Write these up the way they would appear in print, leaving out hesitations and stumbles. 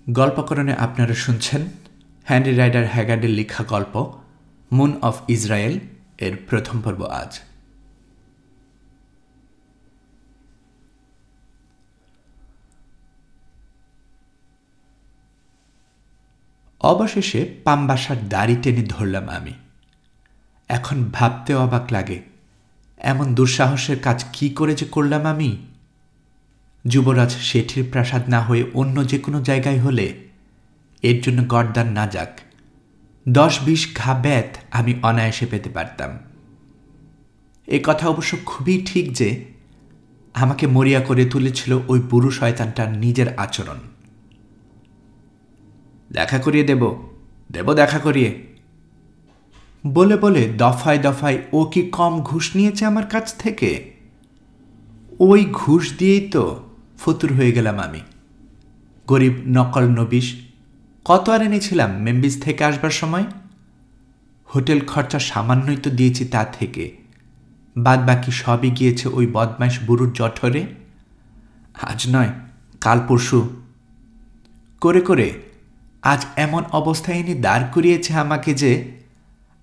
গল্পকরণে আপনারা শুনছেন Henry rider হ্যাগার্ডের লেখা গল্প মুন অফ ইসরায়েল এর প্রথম পর্ব আজ। অবশেষে পামবাসার দাড়ি টেনে ধরলাম আমি। এখন ভাবতে অবাক লাগে, এমন দুঃসাহসের কাজ কি করে যে করলাম আমি। যুবরাজ শেঠির প্রাসাদ না হয়ে অন্য যে কোনো জায়গায় হলে এর জন্য গর্দান না যাক, 10-20 ঘা বেত আমি অনায়াসে পেতে পারতাম। এ কথা অবশ্য খুবই ঠিক যে আমাকে মরিয়া করে তুলেছিল ওই বুড়ো শয়তানটার নিজের আচরণ। দেখা করিয়ে দেব দেখা করিয়ে বলে বলে দফায় দফায় ও কি কম ঘুষ নিয়েছে আমার কাছ থেকে। ওই ঘুষ দিয়েই তো ফতুর হয়ে গেলাম আমি। গরিব নকল নবিশ কত আর এনেছিলাম মেম্বিস থেকে আসবার সময়। হোটেল খরচা সামান্যই তো দিয়েছি তা থেকে, বাদ বাকি সবই গিয়েছে ওই বদমাইশ বুড়োর জঠরে। আজ নয় কাল পরশু করে করে আজ এমন অবস্থায় এনে দাঁড় করিয়েছে আমাকে যে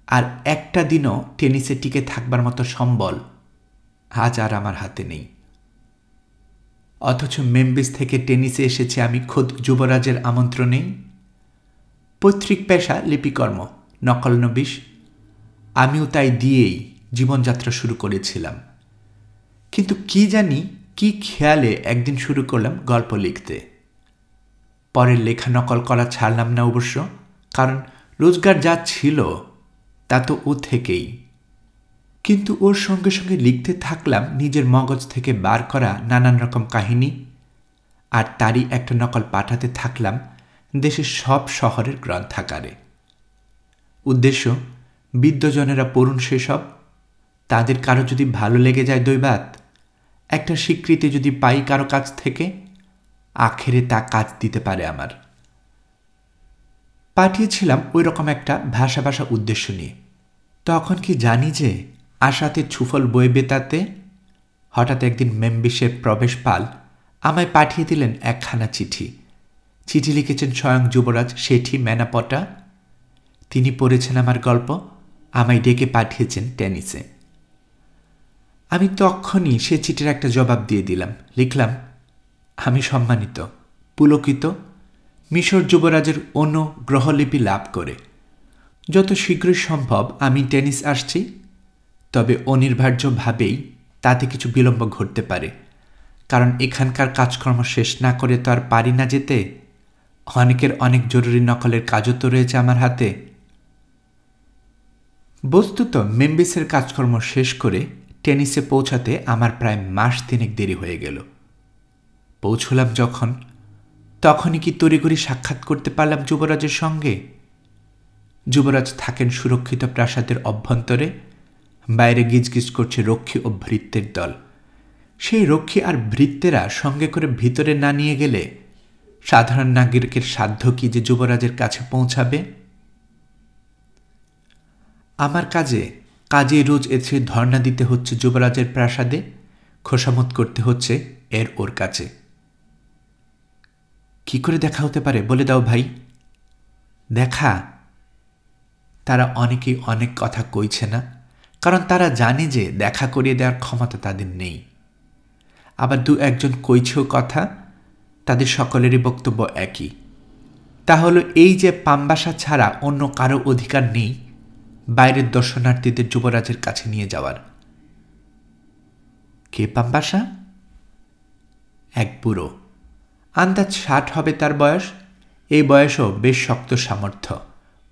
আর একটা দিনও টেনিসে টিকে থাকবার মতো সম্বল আজ আর আমার হাতে নেই। অথচ মেম্বিস থেকে টেনিসে এসেছি আমি খোদ যুবরাজের আমন্ত্রণেই। পৈতৃক পেশা লিপিকর্ম, নকল নবিশ, আমিও তাই দিয়েই জীবনযাত্রা শুরু করেছিলাম। কিন্তু কি জানি কি খেয়ালে একদিন শুরু করলাম গল্প লিখতে। পরের লেখা নকল করা ছাড়লাম না অবশ্য, কারণ রোজগার যা ছিল তা তো ও থেকেই। কিন্তু ওর সঙ্গে সঙ্গে লিখতে থাকলাম নিজের মগজ থেকে বার করা নানান রকম কাহিনী, আর তারই একটা নকল পাঠাতে থাকলাম দেশের সব শহরের গ্রন্থাগারে। উদ্দেশ্য, বিদ্বজনেরা পড়ুন সেসব, তাদের কারো যদি ভালো লেগে যায় দৈবাত, একটা স্বীকৃতি যদি পাই কারো কাছ থেকে, আখেরে তা কাজ দিতে পারে আমার। পাঠিয়েছিলাম ওই রকম একটা ভাষা উদ্দেশ্য নিয়ে। তখন কি জানি যে আশাতে ছুফল বইবে তাতে। হঠাৎ একদিন মেম্বিসের প্রবেশ পাল আমায় পাঠিয়ে দিলেন একখানা চিঠি। চিঠি লিখেছেন স্বয়ং যুবরাজ শেঠি মেনাপটা। তিনি পড়েছেন আমার গল্প, আমায় ডেকে পাঠিয়েছেন টেনিসে। আমি তখনই সে চিঠির একটা জবাব দিয়ে দিলাম। লিখলাম, আমি সম্মানিত, পুলকিত, মিশর যুবরাজের অনুগ্রহলিপি লাভ করে যত শীঘ্রই সম্ভব আমি টেনিস আসছি। তবে অনির্বার্যভাবেই তাতে কিছু বিলম্ব ঘটতে পারে, কারণ এখানকার কাজকর্ম শেষ না করে তো আর পারি না যেতে। অনেকের অনেক জরুরি নকলের কাজও তো রয়েছে আমার হাতে। বস্তুত মেম্বিসের কাজকর্ম শেষ করে টেনিসে পৌঁছাতে আমার প্রায় মাস 3 দেরি হয়ে গেল। পৌঁছলাম যখন, তখনই কি তড়িঘড়ি সাক্ষাৎ করতে পারলাম যুবরাজের সঙ্গে। যুবরাজ থাকেন সুরক্ষিত প্রাসাদের অভ্যন্তরে, বাইরে গিজগিজ করছে রক্ষী ও ভৃত্যের দল। সেই রক্ষী আর ভৃত্যেরা সঙ্গে করে ভিতরে না নিয়ে গেলে সাধারণ নাগরিকের সাধ্য কি যে যুবরাজের কাছে পৌঁছাবে। আমার কাজে রোজ এসে ধর্ণা দিতে হচ্ছে যুবরাজের প্রাসাদে, খোসামত করতে হচ্ছে এর ওর কাছে। কি করে দেখা হতে পারে বলে দাও ভাই? দেখা? তারা অনেকেই অনেক কথা কইছে না, কারণ তারা জানে যে দেখা করিয়ে দেওয়ার ক্ষমতা তাদের নেই। আবার 2-1 কইছেও কথা, তাদের সকলেরই বক্তব্য একই। তা হলো এই যে পামবাসা ছাড়া অন্য কারো অধিকার নেই বাইরের দর্শনার্থীদের যুবরাজের কাছে নিয়ে যাওয়ার। কে পামবাসা? এক বুড়ো, আন্দাজ 60 হবে তার বয়স। এই বয়সও বেশ শক্ত সামর্থ্য,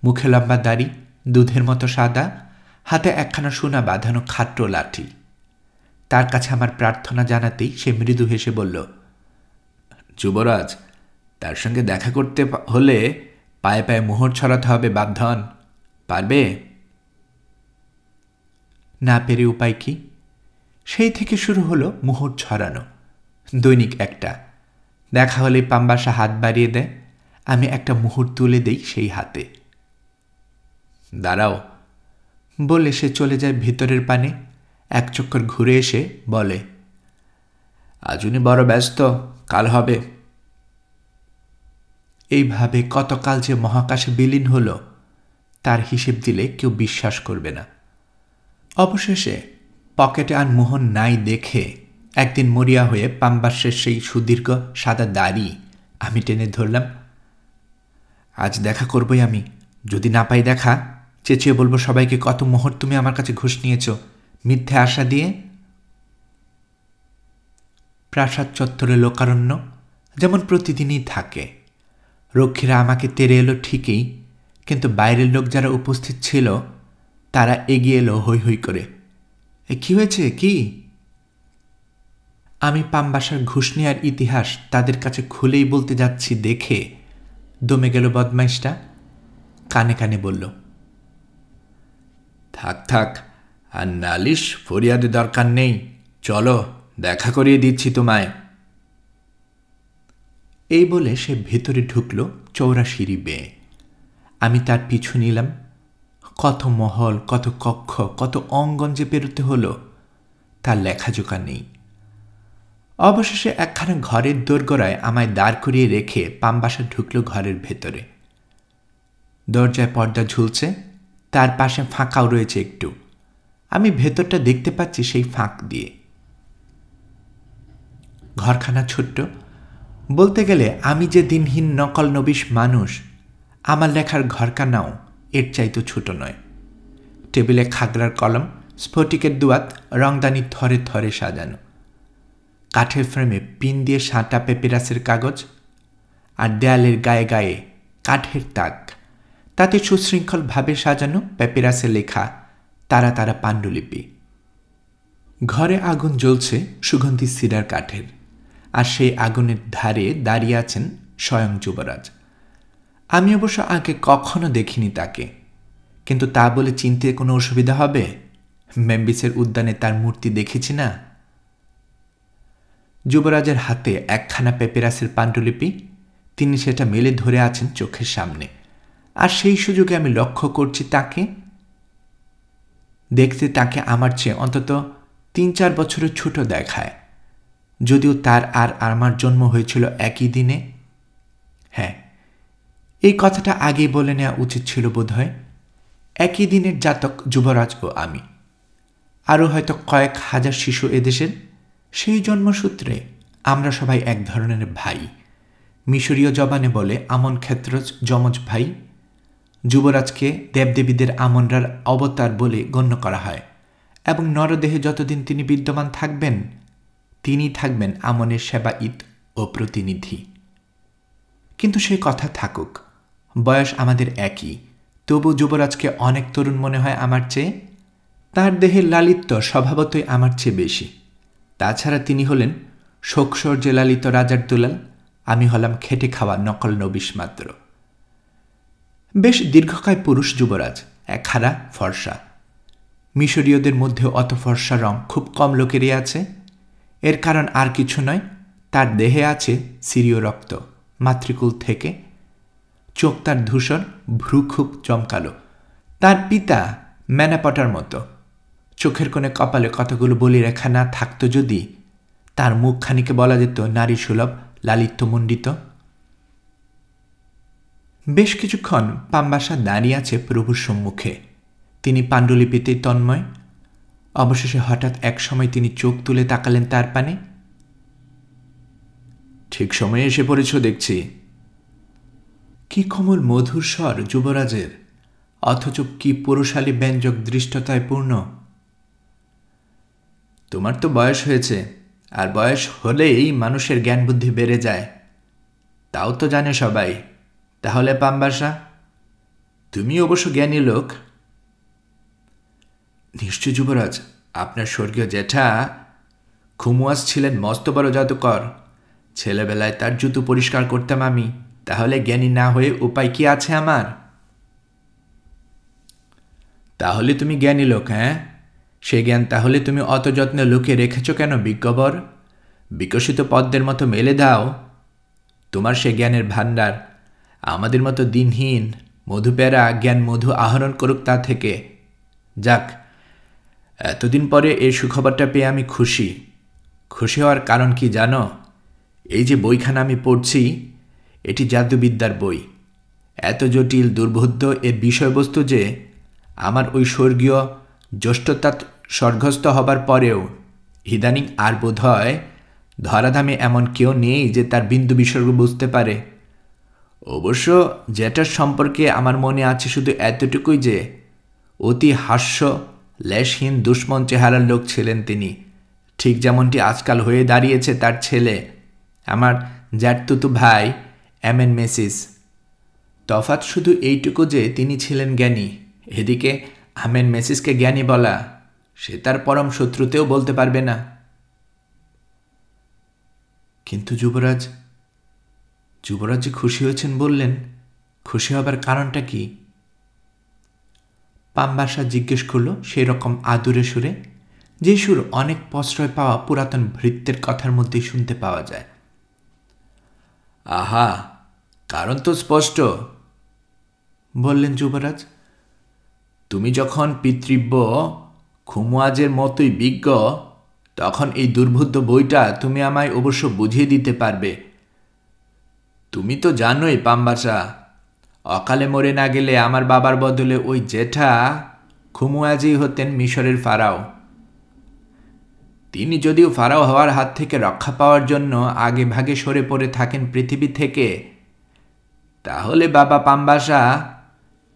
মুখে লম্বা দাড়ি, দুধের মতো সাদা, হাতে একখানা সোনা বাঁধানো খাট্ট লাঠি। তার কাছে আমার প্রার্থনা জানাতেই সে মৃদু হেসে বলল, যুবরাজ, তার সঙ্গে দেখা করতে হলে পায়ে পায়ে মোহর ছড়াতে হবে বাপধন, পারবে? না পেরে উপায় কি? সেই থেকে শুরু হলো মোহর ছড়ানো। দৈনিক একটা দেখা হলে পামবাসা হাত বাড়িয়ে দেয়, আমি একটা মোহর তুলে দেই সেই হাতে। দাঁড়াও বলে সে চলে যায় ভিতরের পানে। এক চক্কর ঘুরে এসে বলে, আজ উনি বড় ব্যস্ত, কাল হবে। এইভাবে কতকাল যে মহাকাশে বিলীন হল তার হিসেব দিলে কেউ বিশ্বাস করবে না। অবশেষে পকেটে আর মোহন নাই দেখে একদিন মরিয়া হয়ে পাম্বাসের সেই সুদীর্ঘ সাদা দাড়ি আমি টেনে ধরলাম। আজ দেখা করবই আমি, যদি না পাই দেখা চেঁচিয়ে বলবো সবাইকে কত মোহর তুমি আমার কাছে ঘুষ নিয়েছ মিথ্যে আশা দিয়ে। প্রাসাদ চত্বরে লোকারণ্য যেমন প্রতিদিনই থাকে। রক্ষীরা আমাকে তেড়ে এলো ঠিকই, কিন্তু বাইরের লোক যারা উপস্থিত ছিল তারা এগিয়ে এলো হৈ হৈ করে। কি হয়েছে কি? আমি পাম্বাসার ঘুষ নেওয়ার ইতিহাস তাদের কাছে খুলেই বলতে যাচ্ছি দেখে দমে গেল বদমাইশটা। কানে কানে বলল, থাক থাক, আর নালিশ ফরিয়াদের দরকার নেই, চলো দেখা করিয়ে দিচ্ছি তোমায়। এই বলে সে ভেতরে ঢুকল চৌরা সিঁড়ি বেয়ে। আমি তার পিছু নিলাম। কত মহল, কত কক্ষ, কত অঙ্গন যে পেরোতে হলো তার লেখাজোখা নেই। অবশেষে একখানা ঘরের দোরগোড়ায় আমায় দাঁড় করিয়ে রেখে পাম্বাসা ঢুকল ঘরের ভেতরে। দরজায় পর্দা ঝুলছে, তার পাশে ফাঁকাও রয়েছে একটু। আমি ভেতরটা দেখতে পাচ্ছি সেই ফাঁক দিয়ে। ঘরখানা ছোট্ট, বলতে গেলে আমি যে দিনহীন নকল নবিশ মানুষ, আমার লেখার ঘরখানাও এর চাইতে ছোট নয়। টেবিলে খাগড়ার কলম, স্ফটিকের দুয়াত, রংদানি থরে থরে সাজানো। কাঠের ফ্রেমে পিন দিয়ে সাঁটা পেপিরাসের কাগজ, আর দেয়ালের গায়ে গায়ে কাঠের তাক, তাতে সুশৃঙ্খলভাবে সাজানো পেপিরাসে লেখা তারা তারা পাণ্ডুলিপি। ঘরে আগুন জ্বলছে সুগন্ধি সিডার কাঠের, আর সেই আগুনের ধারে দাঁড়িয়ে আছেন স্বয়ং যুবরাজ। আমি অবশ্য আগে কখনো দেখিনি তাকে, কিন্তু তা বলে চিনতে কোনো অসুবিধা হবে? মেম্বিসের উদ্যানে তার মূর্তি দেখেছি না। যুবরাজের হাতে একখানা পেপিরাসের পাণ্ডুলিপি, তিনি সেটা মেলে ধরে আছেন চোখের সামনে, আর সেই সুযোগে আমি লক্ষ্য করছি তাকে। দেখতে তাকে আমার চেয়ে অন্তত ৩-৪ বছরের ছোট দেখায়, যদিও তার আর আমার জন্ম হয়েছিল একই দিনে। হ্যাঁ, এই কথাটা আগেই বলে নেওয়া উচিত ছিল বোধহয়। একই দিনের জাতক যুবরাজ ও আমি। আরও হয়তো কয়েক হাজার শিশু এদেশের। সেই জন্মসূত্রে আমরা সবাই এক ধরনের ভাই। মিশরীয় জবানে বলে আমন ক্ষেত্রজ যমজ ভাই। যুবরাজকে দেবদেবীদের আমনরার অবতার বলে গণ্য করা হয়, এবং নরদেহে যতদিন তিনি বিদ্যমান থাকবেন তিনি থাকবেন আমনের সেবায়িত ও প্রতিনিধি। কিন্তু সে কথা থাকুক, বয়স আমাদের একই, তবু যুবরাজকে অনেক তরুণ মনে হয় আমার চেয়ে। তার দেহের লালিত্য স্বভাবতই আমার চেয়ে বেশি। তাছাড়া তিনি হলেন শোকসর্যে লালিত রাজার দুলাল, আমি হলাম খেটে খাওয়া নকল নবিশ মাত্র। বেশ দীর্ঘকায় পুরুষ যুবরাজ, এক খাড়া ফর্সা। মিশরীয়দের মধ্যে অত ফর্সা রং খুব কম লোকেরই আছে। এর কারণ আর কিছু নয়, তার দেহে আছে সিরীয় রক্ত মাতৃকুল থেকে। চোখ তার ধূসর, ভ্রু খুব চমকালো। তার পিতা ম্যানাপটার মতো। চোখের কোণে কপালে কতগুলো বলি রেখা না থাকতো যদি, তার মুখখানিকে বলা যেত নারী সুলভ লালিত্যমণ্ডিত। বেশ কিছুক্ষণ পাম্বাসা দাঁড়িয়ে আছে প্রভুর সম্মুখে। তিনি পাণ্ডুলিপিতে তন্ময়। অবশেষে হঠাৎ এক সময় তিনি চোখ তুলে তাকালেন তার পানে। ঠিক সময়ে এসে পড়েছ দেখছি। কি কোমল মধুর স্বর যুবরাজের, অথচ কি পুরুষালী ব্যঞ্জক দৃষ্টতায় পূর্ণ। তোমার তো বয়স হয়েছে, আর বয়স হলেই মানুষের জ্ঞান বুদ্ধি বেড়ে যায়, তাও তো জানে সবাই। তাহলে পাম্বাসা, তুমি অবশ্য জ্ঞানী লোক। নিশ্চয় যুবরাজ, আপনার স্বর্গীয় জ্যাঠা খুমুয়াস ছিলেন মস্ত বড় জাদুকর। ছেলেবেলায় তার জুতো পরিষ্কার করতাম আমি, তাহলে জ্ঞানী না হয়ে উপায় কি আছে আমার? তাহলে তুমি জ্ঞানী লোক? হ্যাঁ, সে জ্ঞান তাহলে তুমি অত যত্নে লুকিয়ে রেখেছ কেন বিজ্ঞবর? বিকশিত পদ্মের মতো মেলে দাও তোমার সে জ্ঞানের ভাণ্ডার। আমাদের মতো দিনহীন মধুপেরা জ্ঞান মধু আহরণ করুক তা থেকে। যাক, এতদিন পরে এই সুখবরটা পেয়ে আমি খুশি। খুশি হওয়ার কারণ কি জানো? এই যে বইখানা আমি পড়ছি, এটি জাদুবিদ্যার বই, এত জটিল দুর্বোধ্য এর বিষয়বস্তু যে আমার ওই স্বর্গীয় জ্যেষ্ঠতা স্বর্গস্থ হবার পরেও ইদানিং আর বোধ হয় ধরাধামে এমন কেউ নেই যে তার বিন্দু বিসর্গ বুঝতে পারে। অবশ্য যেটার সম্পর্কে আমার মনে আছে শুধু এতটুকুই যে অতি হাস্য লেশহীন দুশ্মন চেহারার লোক ছিলেন তিনি, ঠিক যেমনটি আজকাল হয়ে দাঁড়িয়েছে তার ছেলে, আমার জ্যাঠতুতু ভাই এমএন মেসিস। তফাৎ শুধু এইটুকু যে তিনি ছিলেন জ্ঞানী, এদিকে আমেন মেসিসকে জ্ঞানী বলা সে তার পরম শত্রুতেও বলতে পারবে না। কিন্তু যুবরাজ যে খুশি হয়েছেন বললেন, খুশি হবার কারণটা কি? পাম্বাসা জিজ্ঞেস করল সেই রকম আদুরে সুরে, যে সুর অনেক প্রশ্রয় পাওয়া পুরাতন ভৃত্যের কথার মধ্যেই শুনতে পাওয়া যায়। আহা, কারণ তো স্পষ্ট, বললেন যুবরাজ। তুমি যখন পিতৃব্য খুমুয়াজের মতোই বিজ্ঞ, তখন এই দুর্বোধ্য বইটা তুমি আমায় অবশ্য বুঝিয়ে দিতে পারবে। তুমি তো জানোই পাম্বাসা, অকালে মরে না গেলে আমার বাবার বদলে ওই জেঠা খুমুয়াজই হতেন মিশরের ফারাও। তিনি যদিও ফারাও হওয়ার হাত থেকে রক্ষা পাওয়ার জন্য আগে ভাগে সরে পড়ে থাকেন পৃথিবী থেকে, তাহলে বাবা পাম্বাসা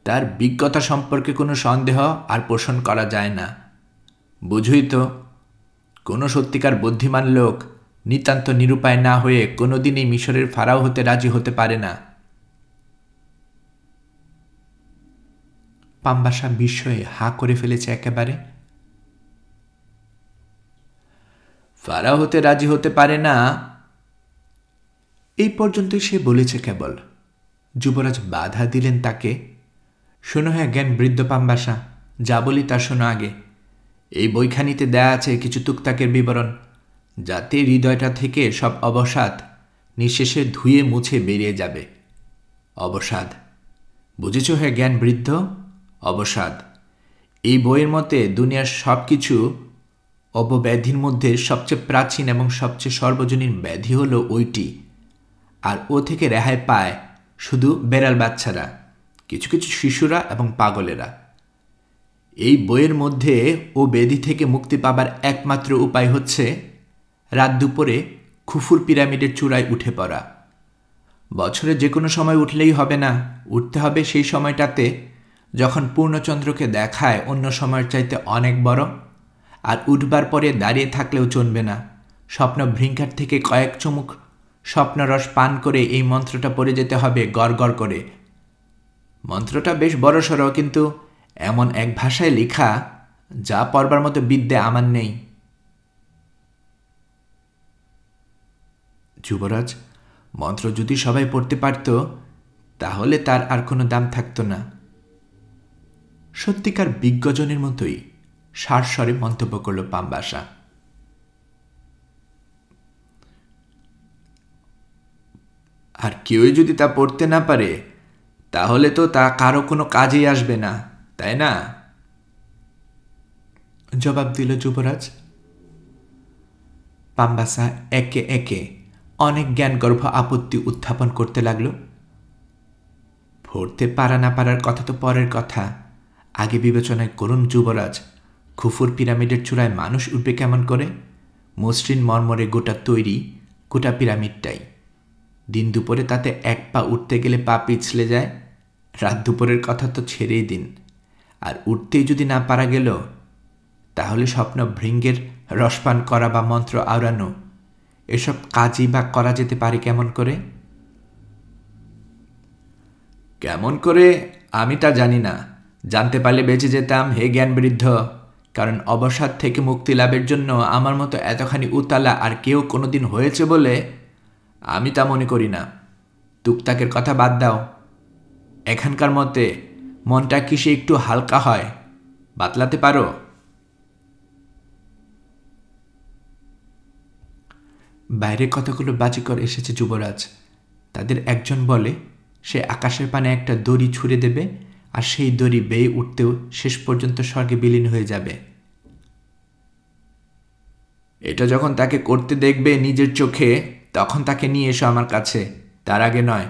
তার বিজ্ঞতা সম্পর্কে কোনো সন্দেহ আর পোষণ করা যায় না। বুঝুই তো, কোনো সত্যিকার বুদ্ধিমান লোক নিতান্ত নিরুপায় না হয়ে কোনোদিনই মিশরের ফারাও হতে রাজি হতে পারে না। পাম্বাসা বিস্ময়ে হাঁ করে ফেলেছে একেবারে। ফারাও হতে রাজি হতে পারে না এই পর্যন্তই সে বলেছে কেবল। যুবরাজ বাধা দিলেন তাকে। শোনো হ্যাঁ জ্ঞান বৃদ্ধ পাম্বাসা, যা বলি তা শোনো আগে। এই বইখানিতে দেয়া আছে কিছু তুকতাকের বিবরণ, যাতে হৃদয়টা থেকে সব অবসাদ নিঃশেষে ধুয়ে মুছে বেরিয়ে যাবে। অবসাদ, বুঝেছ হ্যাঁ জ্ঞান বৃদ্ধ? অবসাদ। এই বইয়ের মতে দুনিয়ার সব কিছু অবব্যাধির মধ্যে সবচেয়ে প্রাচীন এবং সবচেয়ে সর্বজনীন ব্যাধি হলো ওইটি, আর ও থেকে রেহাই পায় শুধু বেড়াল বাচ্চারা, কিছু কিছু শিশুরা এবং পাগলেরা। এই বইয়ের মধ্যে ও ব্যাধি থেকে মুক্তি পাবার একমাত্র উপায় হচ্ছে রাত দুপুরে খুফুর পিরামিডের চূড়ায় উঠে পড়া। বছরে যে কোনো সময় উঠলেই হবে না, উঠতে হবে সেই সময়টাতে যখন পূর্ণচন্দ্রকে দেখায় অন্য সময়ের চাইতে অনেক বড়। আর উঠবার পরে দাঁড়িয়ে থাকলেও চলবে না, স্বপ্ন ভৃঙ্গার থেকে কয়েক চুমুক স্বপ্নরস পান করে এই মন্ত্রটা পড়ে যেতে হবে গড় গড় করে। মন্ত্রটা বেশ বড়সড়, কিন্তু এমন এক ভাষায় লেখা যা পড়বার মতো বিদ্যা আমার নেই। যুবরাজ, মন্ত্র যদি সবাই পড়তে পারত তাহলে তার আর কোনো দাম থাকত না। সত্যিকার বিজ্ঞজনের মতোই সারস্বরে মন্তব্য করল পাম্বাসা। আর কেউই যদি তা পড়তে না পারে তাহলে তো তা কারো কোনো কাজেই আসবে না, তাই না? জবাব দিল যুবরাজ। পাম্বাসা একে একে অনেক জ্ঞানগর্ভ আপত্তি উত্থাপন করতে লাগল। পড়তে পারা না পারার কথা তো পরের কথা, আগে বিবেচনায় করুন যুবরাজ, খুফুর পিরামিডের চূড়ায় মানুষ উঠবে কেমন করে? মসৃণ মর্মরে গোটা তৈরি গোটা পিরামিডটাই। দিন দুপুরে তাতে এক পা উঠতে গেলে পা পিছলে যায়, রাত দুপুরের কথা তো ছেড়েই দিন। আর উঠতেই যদি না পারা গেল তাহলে স্বপ্ন ভৃঙ্গের রসপান করা বা মন্ত্র আওড়ানো এসব কাজই বা করা যেতে পারে কেমন করে? কেমন করে আমি তা জানি না, জানতে পারলে বেঁচে যেতাম হে জ্ঞান বৃদ্ধ, কারণ অবসাদ থেকে মুক্তি লাভের জন্য আমার মতো এতখানি উতালা আর কেউ কোনোদিন হয়েছে বলে আমি তা মনে করি না। তুকতাকের কথা বাদ দাও, এখানকার মতে মনটা কিসে একটু হালকা হয় বাতলাতে পারো? বাইরের কথাগুলো বাজিকর এসেছে যুবরাজ। তাদের একজন বলে সে আকাশের পানে একটা দড়ি ছুঁড়ে দেবে আর সেই দড়ি বেয়ে উঠতেও শেষ পর্যন্ত স্বর্গে বিলীন হয়ে যাবে। এটা যখন তাকে করতে দেখবে নিজের চোখে, তখন তাকে নিয়ে এসো আমার কাছে, তার আগে নয়।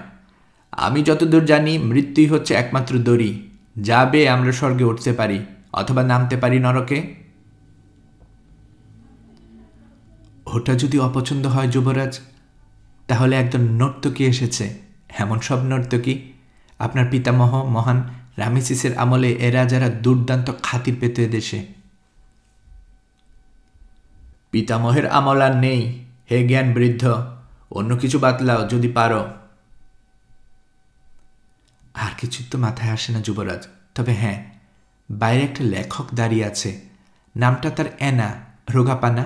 আমি যতদূর জানি মৃত্যুই হচ্ছে একমাত্র দড়ি, যা বেয়ে আমরা স্বর্গে উঠতে পারি অথবা নামতে পারি নরকে। ওটা যদি অপছন্দ হয় যুবরাজ, তাহলে একজন নর্তকী এসেছে। এমন সব নর্তকী আপনার পিতামহ মহান রামেসিসের আমলে এরা যারা দুর্দান্ত খাতির পেত দেশে। পিতামহের আমল আর নেই হে জ্ঞান বৃদ্ধ, অন্য কিছু বাতলাও যদি পারো। আর কিছু তো মাথায় আসে না যুবরাজ, তবে হ্যাঁ, বাইরে একটা লেখক দাঁড়িয়ে আছে, নামটা তার অ্যানা, রোগাপানা,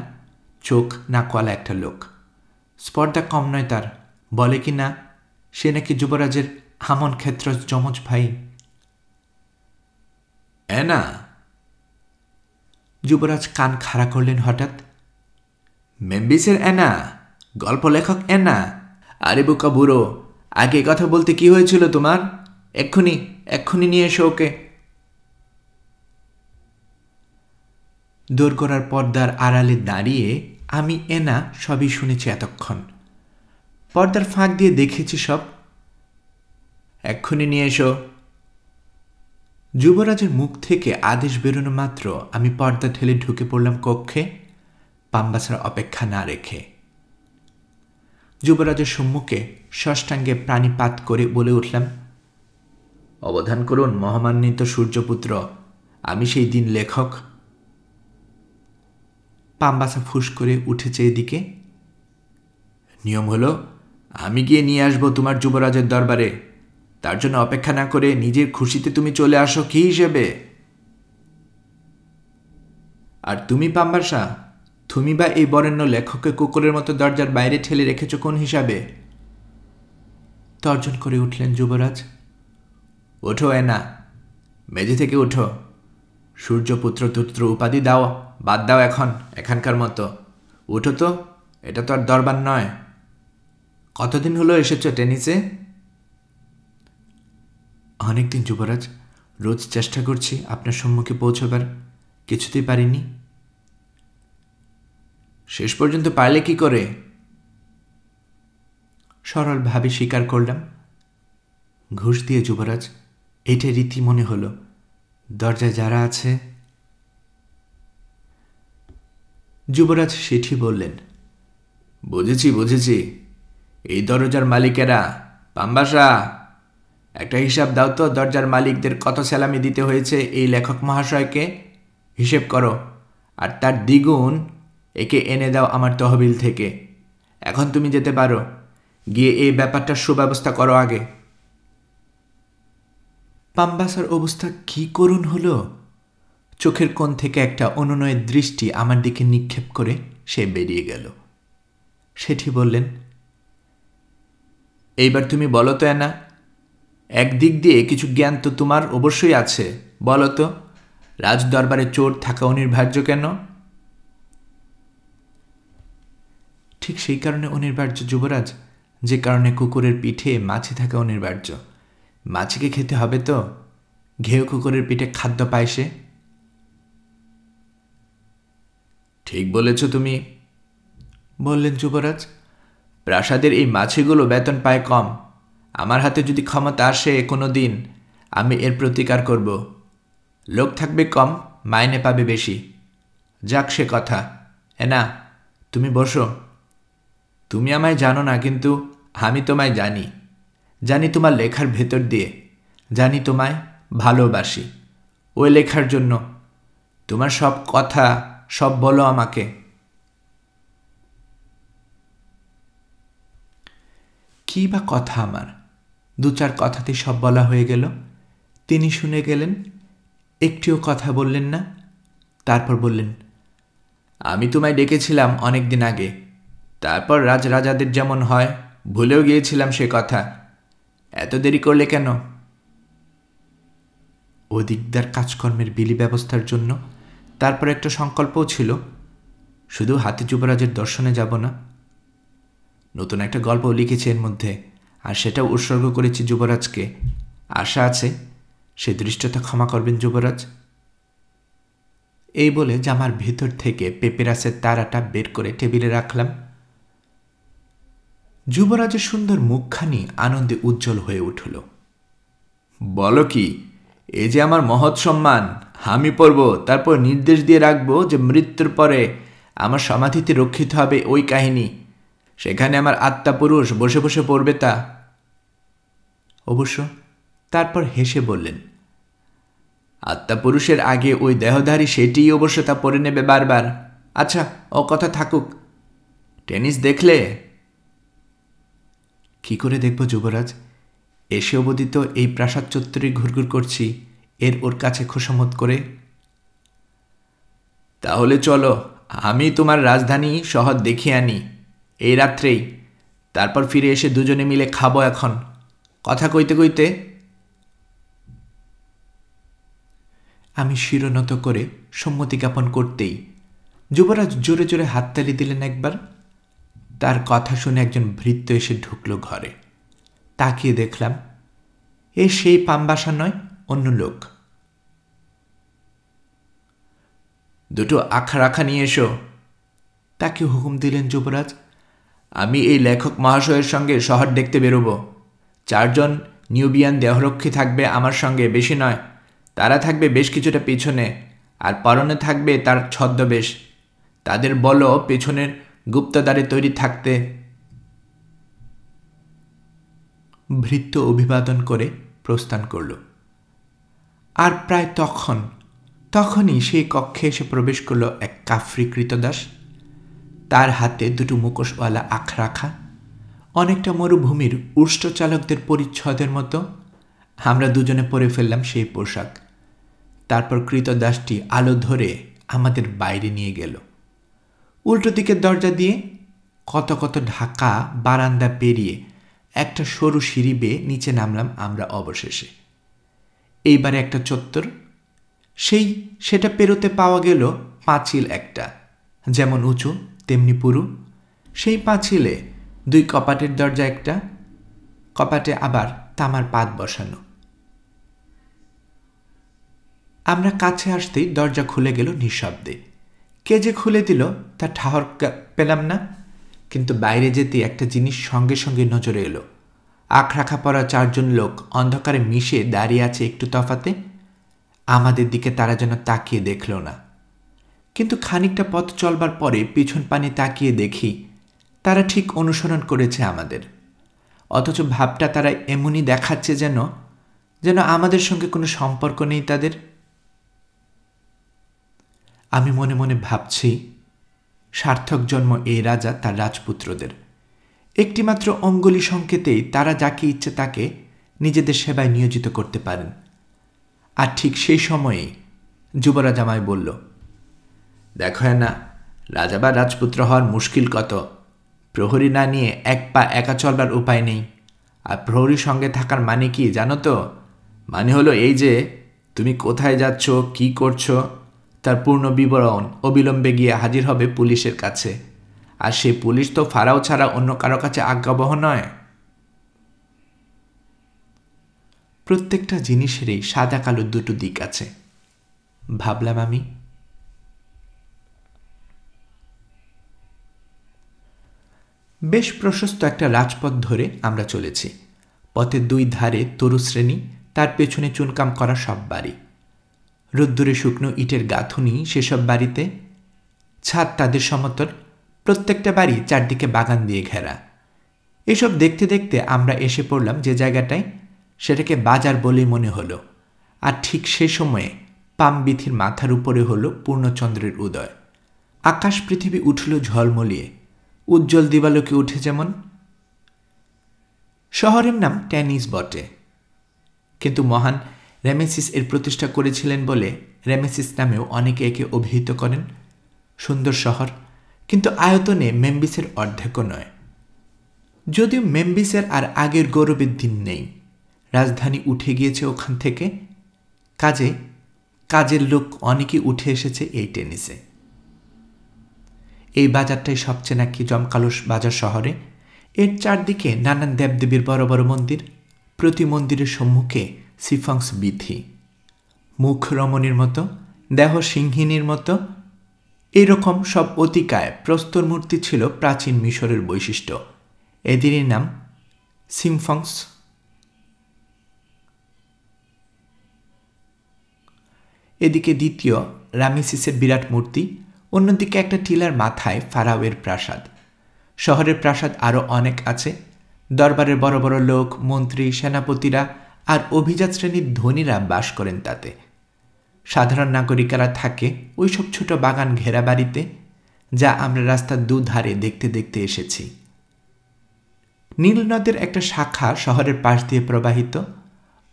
চোখ নাকওয়ালা একটা লোক। স্পর্ধা কম নয় তার, বলে কি না সে নাকি যুবরাজের আমন ক্ষেত্র যমজ ভাই। অ্যানা? যুবরাজ কান খাড়া করলেন হঠাৎ। মেম্বিসের অ্যানা? গল্প লেখক অ্যানা? আরে বোকা বুড়ো, আগে কথা বলতে কি হয়েছিল তোমার? এক্ষুনি নিয়ে এসো ওকে। দোরগোড়ার পর্দার আড়ালে দাঁড়িয়ে আমি এনা সবই শুনেছি এতক্ষণ। পর্দার ফাঁক দিয়ে দেখেছি সব। এক্ষুনি নিয়ে এসো। যুবরাজের মুখ থেকে আদেশ বেরোনো মাত্র আমি পর্দা ঠেলে ঢুকে পড়লাম কক্ষে, পাম্বাসার অপেক্ষা না রেখে। যুবরাজের সম্মুখে ষষ্ঠাঙ্গে প্রাণীপাত করে বলে উঠলাম, অবধান করুন মহামান্বিত সূর্যপুত্র, আমি সেই দিন লেখক। পাম্বাসা ফুস করে উঠেছে এদিকে। নিয়ম হলো আমি গিয়ে নিয়ে আসবো তোমার যুবরাজের দরবারে, তার জন্য অপেক্ষা না করে নিজের খুশিতে তুমি চলে আসো কি হিসেবে? আর তুমি পাম্বাসা, তুমি বা এই বরেণ্য লেখককে কুকুরের মতো দরজার বাইরে ঠেলে রেখেছ কোন হিসাবে? তর্জন করে উঠলেন যুবরাজ। ওঠো এনা, মেঝে থেকে উঠো। সূর্যপুত্র তুত্র উপাধি দাও বাদ দাও এখানকার মতো। উঠো তো, এটা তো আর দরবার নয়। কতদিন হলো এসেছ টেনিসে? অনেকদিন যুবরাজ, রোজ চেষ্টা করছি আপনার সম্মুখে পৌঁছবার, কিছুতেই পারিনি। শেষ পর্যন্ত পারলে কি করে? সরলভাবে স্বীকার করলাম। ঘুষ দিয়ে যুবরাজ, এটা রীতি মনে হলো। দরজায় যারা আছে। যুবরাজ সেটি বললেন, বুঝেছি, এই দরজার মালিকেরা। পাম্বাসা, একটা হিসাব দাও তো, দরজার মালিকদের কত স্যালামি দিতে হয়েছে এই লেখক মহাশয়কে, হিসেব করো। আর তার দ্বিগুণ একে এনে দাও আমার তহবিল থেকে। এখন তুমি যেতে পারো, গিয়ে এই ব্যাপারটার সুব্যবস্থা করো আগে। পাম্বাসার অবস্থা কি করুণ হলো। চোখের কোণ থেকে একটা অনুনয়ের দৃষ্টি আমার দিকে নিক্ষেপ করে সে বেরিয়ে গেল। সেটি বললেন, এইবার তুমি বলো তো এনা, একদিক দিয়ে কিছু জ্ঞান তো তোমার অবশ্যই আছে, বলো তো রাজদরবারে চোর থাকা অনিবার্য কেন? ঠিক সেই কারণে অনিবার্য যুবরাজ, যে কারণে কুকুরের পিঠে মাছি থাকা অনিবার্য। মাছিকে খেতে হবে তো, ঘেউ কুকুরের পিঠে খাদ্য পায় সে। ঠিক বলেছ তুমি, বললেন যুবরাজ। প্রাসাদের এই মাছিগুলো বেতন পায় কম। আমার হাতে যদি ক্ষমতা আসে কোনো দিন, আমি এর প্রতিকার করব। লোক থাকবে কম, মাইনে পাবে বেশি। যাক সে কথা। এনা, তুমি বসো। তুমি আমায় জানো না, কিন্তু আমি তোমায় জানি তোমার লেখার ভেতর দিয়ে, জানি তোমায় ভালোবাসি। ওই লেখার জন্য তোমার সব কথা সব বলো আমাকে। কি বা কথা আমার? দু চার কথাতে সব বলা হয়ে গেল। তিনি শুনে গেলেন, একটিও কথা বললেন না। তারপর বললেন, আমি তোমায় ডেকেছিলাম অনেক দিন আগে, তারপর রাজরাজাদের যেমন হয় ভুলেও গিয়েছিলাম সে কথা। এত দেরি করলে কেন? অধিকদার কাজকর্মের বিলি ব্যবস্থার জন্য। তারপর একটা সংকল্পও ছিল, শুধু হাতি যুবরাজের দর্শনে যাব না, নতুন একটা গল্প লিখেছি এর মধ্যে, আর সেটাও উৎসর্গ করেছি যুবরাজকে। আশা আছে সে দৃষ্টতা ক্ষমা করবেন যুবরাজ। এই বলে জামার ভেতর থেকে পেপেরাসের তারাটা বের করে টেবিলে রাখলাম। যুবরাজের সুন্দর মুখখানি আনন্দে উজ্জ্বল হয়ে উঠল। বলো কি, এই যে আমার মহৎ সম্মান, আমি পড়ব, তারপর নির্দেশ দিয়ে রাখবো যে মৃত্যুর পরে আমার সমাধিতে রক্ষিত হবে ওই কাহিনী, সেখানে আমার আত্মা পুরুষ বসে বসে পড়বে তা? অবশ্য। তারপর হেসে বললেন, আত্মা পুরুষের আগে ওই দেহধারী সেটিই অবশ্য তা পড়ে নেবে বারবার। আচ্ছা, ও কথা থাকুক। টেনিস দেখলে? কি করে দেখব যুবরাজ, এসে অবধি তো এই প্রাসাদ চত্বরে ঘুরঘুর করছি ওর কাছে খোসামত করে। তাহলে চলো, আমি তোমার রাজধানী শহর দেখিয়ে আনি এই রাত্রেই, তারপর ফিরে এসে দুজনে মিলে খাবো। এখন কথা কইতে কইতে আমি শিরোনত করে সম্মতি জ্ঞাপন করতেই যুবরাজ জোরে জোরে হাততালি দিলেন একবার। তার কথা শুনে একজন ভৃত্য এসে ঢুকল ঘরে। তাকিয়ে দেখলাম সেই পামবাসা নয়, অন্য লোক। দুটো আখা রাখা নিয়ে এসো, তাকে হুকুম দিলেন যুবরাজ। আমি এই লেখক মহাশয়ের সঙ্গে শহর দেখতে বেরোব। 4 জন নিউবিয়ান দেহরক্ষী থাকবে আমার সঙ্গে, বেশি নয়। তারা থাকবে বেশ কিছুটা পিছনে, আর পরনে থাকবে তার ছদ্মবেশ। তাদের বলো পেছনের গুপ্তদ্বারে তৈরি থাকতে। ভৃত্য অভিবাদন করে প্রস্থান করল। আর প্রায় তখনই সেই কক্ষে এসে প্রবেশ করল এক কাফরি কৃতদাস। তার হাতে দুটো মুখোশওয়ালা আখ রাখা, অনেকটা মরুভূমির উষ্ট্রচালকদের পরিচ্ছদের মতো। আমরা দুজনে পরে ফেললাম সেই পোশাক। তারপর কৃতদাসটি আলো ধরে আমাদের বাইরে নিয়ে গেল। উল্টো দিকের দরজা দিয়ে কত কত ঢাকা বারান্দা পেরিয়ে একটা সরু সিঁড়ি বেয়ে নিচে নামলাম আমরা অবশেষে। এইবারে একটা চত্বর, সেটা পেরোতে পাওয়া গেল পাঁচিল একটা, যেমন উঁচু তেমনি পুরু। সেই পাঁচিলে 2 কপাটের দরজা, একটা কপাটে আবার তামার পাত বসানো। আমরা কাছে আসতেই দরজা খুলে গেল নিঃশব্দে। কে যে খুলে দিল তা ঠাহর পেলাম না, কিন্তু বাইরে যেতে একটা জিনিস সঙ্গে সঙ্গে নজরে এলো। আখ রাখা পরা 4 জন লোক অন্ধকারে মিশে দাঁড়িয়ে আছে একটু তফাতে। আমাদের দিকে তারা যেন তাকিয়ে দেখল না, কিন্তু খানিকটা পথ চলবার পরে পিছন পানে তাকিয়ে দেখি তারা ঠিক অনুসরণ করেছে আমাদের। অথচ ভাবটা তারা এমনই দেখাচ্ছে যেন আমাদের সঙ্গে কোনো সম্পর্ক নেই তাদের। আমি মনে মনে ভাবছি, সার্থক জন্ম এই রাজা তার রাজপুত্রদের। একটিমাত্র অঙ্গুলি সংকেতেই তারা যাকে ইচ্ছে তাকে নিজেদের সেবায় নিয়োজিত করতে পারেন। আর ঠিক সেই সময়েই যুবরাজ আমায় বলল, দেখো না, রাজা বা রাজপুত্র হওয়ার মুশকিল কত। প্রহরী না নিয়ে 1 পা একা চলবার উপায় নেই। আর প্রহরীর সঙ্গে থাকার মানে কি জানো তো? মানে হলো এই যে তুমি কোথায় যাচ্ছ, কি করছো, তার পূর্ণ বিবরণ অবিলম্বে গিয়ে হাজির হবে পুলিশের কাছে। আর সেই পুলিশ তো ফারাও ছাড়া অন্য কারো কাছে আজ্ঞাবহ নয়। প্রত্যেকটা জিনিসেরই সাদা কালো দুটো দিক আছে, ভাবলাম আমি। বেশ প্রশস্ত একটা রাজপথ ধরে আমরা চলেছি। পথের 2 ধারে তরুশ্রেণী, তার পেছনে চুনকাম করা সব বাড়ি। রোদ্দুরে শুকনো ইটের গাঁথুনি সেসব বাড়িতে, ছাদ তাদের সমতল, প্রত্যেকটা বাড়ি চারদিকে বাগান দিয়ে ঘেরা। এসব দেখতে দেখতে আমরা এসে পড়লাম যে জায়গাটায়, সেটাকে বাজার বলেই মনে হলো। আর ঠিক সে সময়ে পামবিথির মাথার উপরে হলো পূর্ণচন্দ্রের উদয়। আকাশ পৃথিবী উঠল ঝলমলিয়ে, উজ্জ্বল দিবালোকে উঠে যেমন। শহরের নাম টেনিস বটে, কিন্তু মহান রেমেসিস এর প্রতিষ্ঠা করেছিলেন বলে রেমেসিস নামেও অনেকে একে অভিহিত করেন। সুন্দর শহর, কিন্তু আয়তনে মেম্বিসের অর্ধেকও নয়। যদিও মেম্বিসের আর আগের গৌরবের দিন নেই, রাজধানী উঠে গিয়েছে ওখান থেকে। কাজের লোক অনেকেই উঠে এসেছে এই টেনিসে। এই বাজারটাই সবচেয়ে নাকি জমকালো বাজার শহরে। এর চারদিকে নানান দেবদেবীর বড় বড় মন্দির, প্রতি মন্দিরের সম্মুখে সিফংস বিথি, মুখ রমণীর মতো, দেহ সিংহিনীর মতো। এইরকম সব অতিকায় প্রস্তর মূর্তি ছিল প্রাচীন মিশরের বৈশিষ্ট্য। এদেরই নাম সিমফংস। এদিকে দ্বিতীয় রামেসিসের বিরাট মূর্তি, অন্যদিকে একটা টিলার মাথায় ফারাওয়ের প্রাসাদ। শহরের প্রাসাদ আরও অনেক আছে। দরবারের বড় বড় লোক, মন্ত্রী, সেনাপতিরা আর অভিজাত শ্রেণীর ধনীরা বাস করেন তাতে। সাধারণ নাগরিকেরা থাকে ওইসব ছোট বাগান ঘেরা বাড়িতে, যা আমরা রাস্তার দুধারে দেখতে দেখতে এসেছি। নীল নদের একটা শাখা শহরের পাশ দিয়ে প্রবাহিত।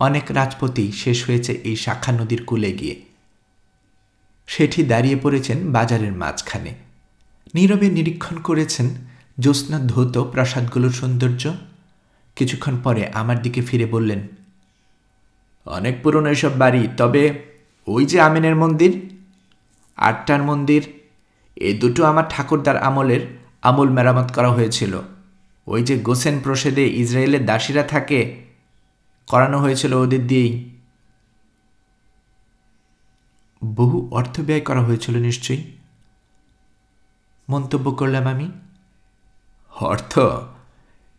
অনেক রাজপতি শেষ হয়েছে এই শাখা নদীর কূলে গিয়ে। সেটি দাঁড়িয়ে পড়েছেন বাজারের মাঝখানে, নীরবে নিরীক্ষণ করেছেন জ্যোৎস্না ধৌত প্রাসাদগুলোর সৌন্দর্য। কিছুক্ষণ পরে আমার দিকে ফিরে বললেন, অনেক পুরনো এসব বাড়ি, তবে ওই যে আমিনের মন্দির, আটটার মন্দির, এ দুটো আমার ঠাকুরদার আমলের আমূল মেরামত করা হয়েছিল। ওই যে গোসেন প্রসাদে ইসরায়েলের দাসীরা থাকে, করানো হয়েছিল ওদের দিয়েই। বহু অর্থ ব্যয় করা হয়েছিল নিশ্চয়ই, মন্তব্য করলাম আমি। অর্থ?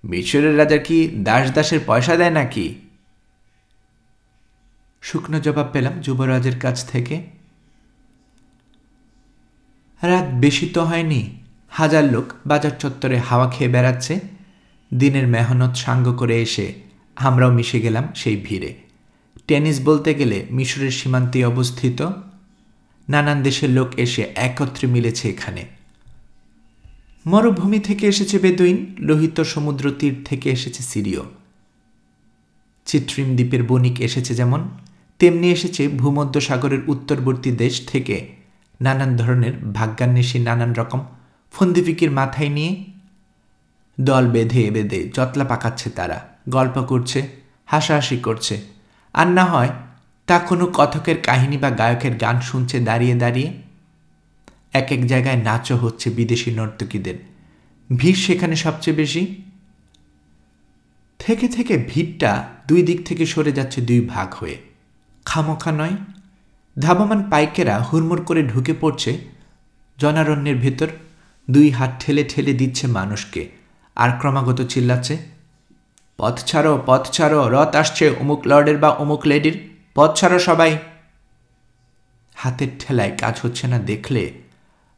মিশরের রাজা কি দাসের পয়সা দেয় নাকি? শুকনো জবাব পেলাম যুবরাজের কাছ থেকে। রাত বেশি তো হয়নি, হাজার লোক বাজার চত্বরে হাওয়া খেয়ে বেড়াচ্ছে। দিনের মেহনত সাঙ্গ করে এসে আমরাও মিশে গেলাম সেই ভিড়ে। টেনিস বলতে গেলে মিশরের সীমান্তে অবস্থিত। নানান দেশের লোক এসে একত্রে মিলেছে এখানে। মরুভূমি থেকে এসেছে বেদুইন, লোহিত সমুদ্র তীর থেকে এসেছে সিরিয়। চিত্রিম দ্বীপের বণিক এসেছে যেমন, তেমনি এসেছে ভূমধ্য সাগরের উত্তরবর্তী দেশ থেকে নানান ধরনের ভাগ্যান্বেষী নানান রকম ফন্দিফিকির মাথায় নিয়ে। দল বেঁধে বেঁধে জটলা পাকাচ্ছে তারা, গল্প করছে, হাসাহাসি করছে, আর না হয় তা কোনো কথকের কাহিনী বা গায়কের গান শুনছে দাঁড়িয়ে দাঁড়িয়ে। এক এক জায়গায় নাচও হচ্ছে বিদেশি নর্তকীদের। ভিড় সেখানে সবচেয়ে বেশি। থেকে থেকে ভিড়টা দুই দিক থেকে সরে যাচ্ছে দুই ভাগ হয়ে, খামোখা নয়। ধাবমান পাইকেরা হুড়মুড় করে ঢুকে পড়ছে জনারণ্যের ভেতর, দুই হাত ঠেলে ঠেলে দিচ্ছে মানুষকে, আর ক্রমাগত চিল্লাচ্ছে, পথ ছাড়ো, পথ ছাড়ো, রথ আসছে অমুক লর্ডের বা অমুক লেডির, পথ ছাড়ো সবাই। হাতের ঠেলায় কাজ হচ্ছে না দেখলে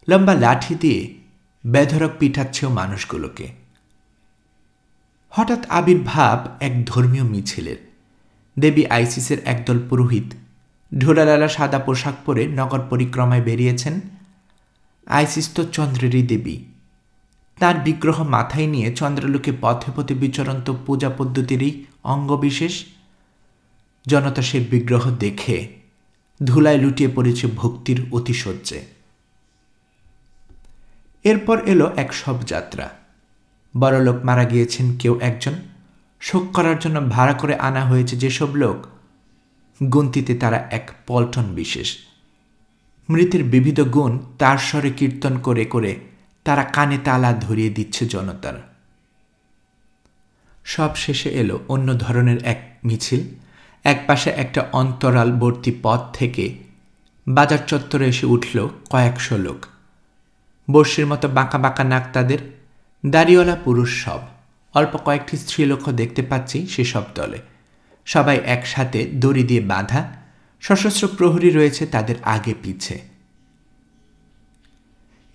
লম্বা লাঠি দিয়ে বেধড়ক পিঠাচ্ছেও মানুষগুলোকে। হঠাৎ আবির্ভাব এক ধর্মীয় মিছিলের। দেবী আইসিসের একদল পুরোহিত ঢোলালালা সাদা পোশাক পরে নগর পরিক্রমায় বেরিয়েছেন। আইসিস তো চন্দ্রেরই দেবী। তার বিগ্রহ মাথায় নিয়ে চন্দ্রলোকে পথে পথে বিচরন্ত পূজা পদ্ধতিরই অঙ্গবিশেষ। জনতা সে বিগ্রহ দেখে ধুলায় লুটিয়ে পড়েছে ভক্তির অতিশয্যে। এরপর এলো এক শবযাত্রা। বড়লোক মারা গিয়েছেন কেউ একজন, শোক করার জন্য ভাড়া করে আনা হয়েছে যেসব লোক, গুনতিতে তারা এক পল্টন বিশেষ। মৃতের বিবিধ গুণ তার স্বরে কীর্তন করে করে তারা কানে তালা ধরিয়ে দিচ্ছে জনতার। সব শেষে এলো অন্য ধরনের এক মিছিল। এক পাশে একটা অন্তরালবর্তী পথ থেকে বাজার চত্বরে এসে উঠল কয়েকশো লোক। বর্ষির মতো বাঁকা বাঁকা নাক তাদের, দাড়িওয়ালা পুরুষ সব। অল্প কয়েকটি স্ত্রীলোকও দেখতে পাচ্ছি সেসব দলে। সবাই একসাথে দড়ি দিয়ে বাঁধা, সশস্ত্র প্রহরী রয়েছে তাদের আগে পিছে।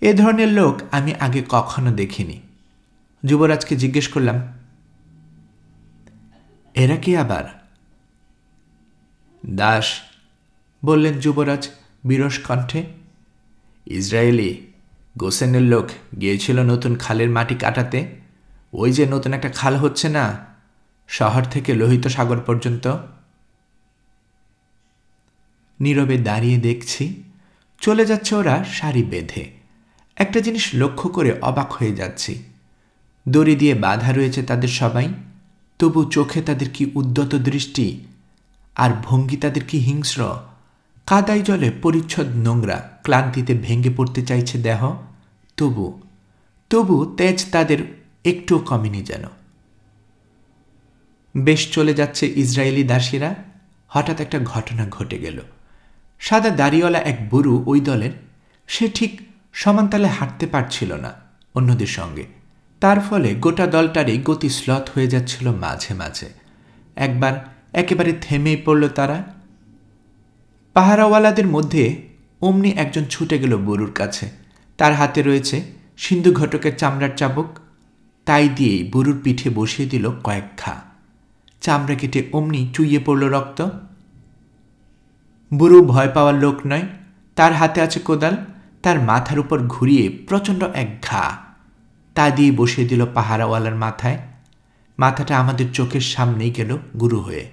এ ধরনের লোক আমি আগে কখনো দেখিনি। যুবরাজকে জিজ্ঞেস করলাম, এরা কি আবার? দাস, বললেন যুবরাজ বিরস কণ্ঠে। ইসরায়েলি, গোসেনের লোক গিয়েছিল নতুন খালের মাটি কাটাতে। ওই যে নতুন একটা খাল হচ্ছে না, শহর থেকে লোহিত সাগর পর্যন্ত। নীরবে দাঁড়িয়ে দেখছি চলে যাচ্ছে ওরা সারি বেঁধে। একটা জিনিস লক্ষ্য করে অবাক হয়ে যাচ্ছি, দড়ি দিয়ে বাঁধা রয়েছে তাদের সবাই, তবু চোখে তাদের কি উদ্যত দৃষ্টি, আর ভঙ্গি তাদের কি হিংস্র। কাদাই জলে পরিচ্ছদ নোংরা, ক্লান্তিতে ভেঙে পড়তে চাইছে দেহ, তবু তেজ তাদের একটুও কমেনি যেন। বেশ চলে যাচ্ছে ইসরায়েলি দাসীরা। হঠাৎ একটা ঘটনা ঘটে গেল। সাদা দাড়িওয়ালা এক বুড়ো ওই দলের, সে ঠিক সমানতালে হাঁটতে পারছিল না অন্যদের সঙ্গে। তার ফলে গোটা দলটারই গতি স্লথ হয়ে যাচ্ছিল মাঝে মাঝে। একবার একেবারে থেমেই পড়ল তারা। পাহারাওয়ালাদের মধ্যে অমনি একজন ছুটে গেল বুড়োর কাছে। তার হাতে রয়েছে সিন্ধু ঘটকের চামড়ার চাবুক। তাই দিয়েই বুড়োর পিঠে বসিয়ে দিল কয়েক ঘা। চামড়া কেটে অমনি চুইয়ে পড়ল রক্ত। বুড়ো ভয় পাওয়ার লোক নয়, তার হাতে আছে কোদাল। তার মাথার উপর ঘুরিয়ে প্রচণ্ড এক ঘা তা দিয়ে বসিয়ে দিল পাহারাওয়ালার মাথায়। মাথাটা আমাদের চোখের সামনেই গেল গুরু হয়ে।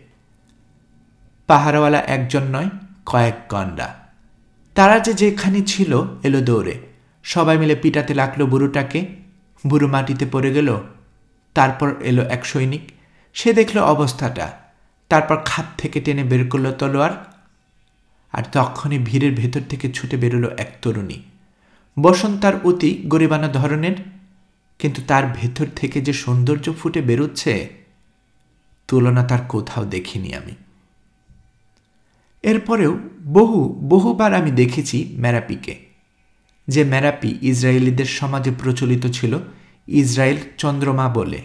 পাহারাওয়ালা একজন নয়, কয়েক গন্ডা। তারা যেখানে ছিল এলো দৌড়ে। সবাই মিলে পিটাতে লাগলো বুড়োটাকে। বুড়ো মাটিতে পড়ে গেল। তারপর এলো এক সৈনিক। সে দেখল অবস্থাটা। তারপর খাপ থেকে টেনে বের করল তলোয়ার। আর তখনই ভিড়ের ভেতর থেকে ছুটে বেরোলো এক তরুণী। বসন্তার অতি গরিবানা ধরনের, কিন্তু তার ভেতর থেকে যে সৌন্দর্য ফুটে বেরোচ্ছে তুলনা তার কোথাও দেখিনি আমি। এরপরেও বহুবার আমি দেখেছি মেরাপিকে। যে মেরাপি ইসরায়েলিদের সমাজে প্রচলিত ছিল ইসরায়েল চন্দ্রমা বলে।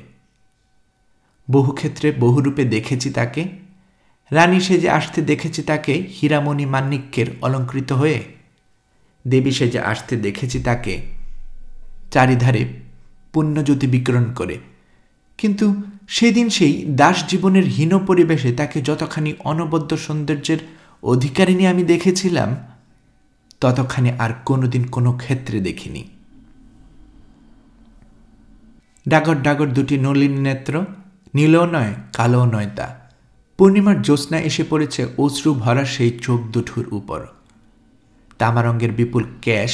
বহু ক্ষেত্রে বহুরূপে দেখেছি তাকে। রানী সেজে আসতে দেখেছি তাকে হীরামণি মান্নিক্যের অলঙ্কৃত হয়ে। দেবী সেজে আসতে দেখেছি তাকে চারিধারে পুণ্যজ্যোতি বিকিরণ করে। কিন্তু সেদিন সেই দাস জীবনের হীন পরিবেশে তাকে যতখানি অনবদ্য সৌন্দর্যের অধিকারিণী আমি দেখেছিলাম, ততখানি আর কোনোদিন কোনো ক্ষেত্রে দেখিনি। ডাগর ডাগর দুটি নলিন নেত্র, নীলও নয় কালোও নয় তা। পূর্ণিমার জ্যোৎস্না এসে পড়েছে অশ্রু ভরা সেই চোখ দুটোর উপর। তামা রঙের বিপুল কেশ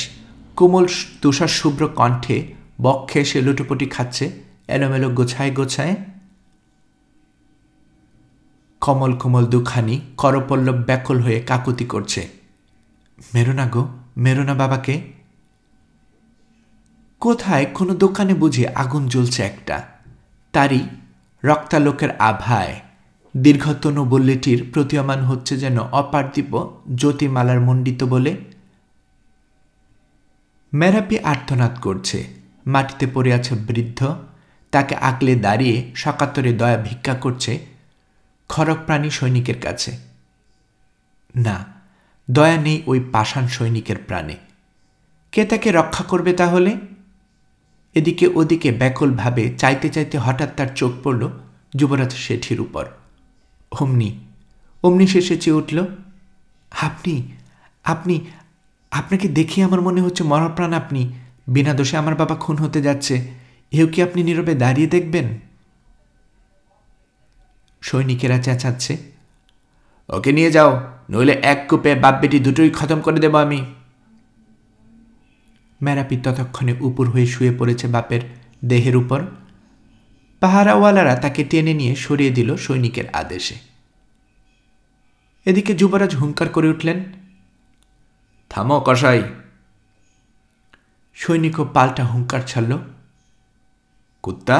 কোমল তুষার শুভ্র কণ্ঠে বক্ষে এসে লুটোপুটি খাচ্ছে এলোমেলো গোছায় গোছায়। কমল কোমল দুখানি করপল্লব ব্যাকুল হয়ে কাকুতি করছে, মেরো না গো, মেরো না বাবাকে। কোথায় কোনো দোকানে বুঝি আগুন জ্বলছে একটা, তারই রক্তালোকের আভায় দীর্ঘতনু বল্লিটির প্রতীয়মান হচ্ছে যেন অপার্থিব জ্যোতিমালার মণ্ডিত বলে। মেরাপি আর্তনাদ করছে। মাটিতে পড়ে আছে বৃদ্ধ। তাকে আগলে দাঁড়িয়ে সকাতরে দয়া ভিক্ষা করছে খড়গ প্রাণী সৈনিকের কাছে। না, দয়া নেই ওই পাষাণ সৈনিকের প্রাণে। কে তাকে রক্ষা করবে তাহলে? এদিকে ওদিকে ব্যাকুলভাবে চাইতে চাইতে হঠাৎ তার চোখ পড়ল যুবরাজ শেঠির উপর। অমনি সে চেয়ে উঠল, আপনি আপনি আপনাকে দেখি আমার মনে হচ্ছে মরাপ্রাণ আপনি। বিনা দোষে আমার বাবা খুন হতে যাচ্ছে, এও কি আপনি নীরবে দাঁড়িয়ে দেখবেন? সৈনিকেরা চেঁচাচ্ছে, ওকে নিয়ে যাও, নইলে এক কূপে বাপ বেটি দুটোই খতম করে দেব আমি। মেরাপি ততক্ষণে উপর হয়ে শুয়ে পড়েছে বাপের দেহের উপর। পাহারাওয়ালারা তাকে টেনে নিয়ে সরিয়ে দিল সৈনিকের আদেশে। এদিকে যুবরাজ হুঙ্কার করে উঠলেন, থামো কসাই। সৈনিকও পাল্টা হুঙ্কার ছাড়ল, কুত্তা,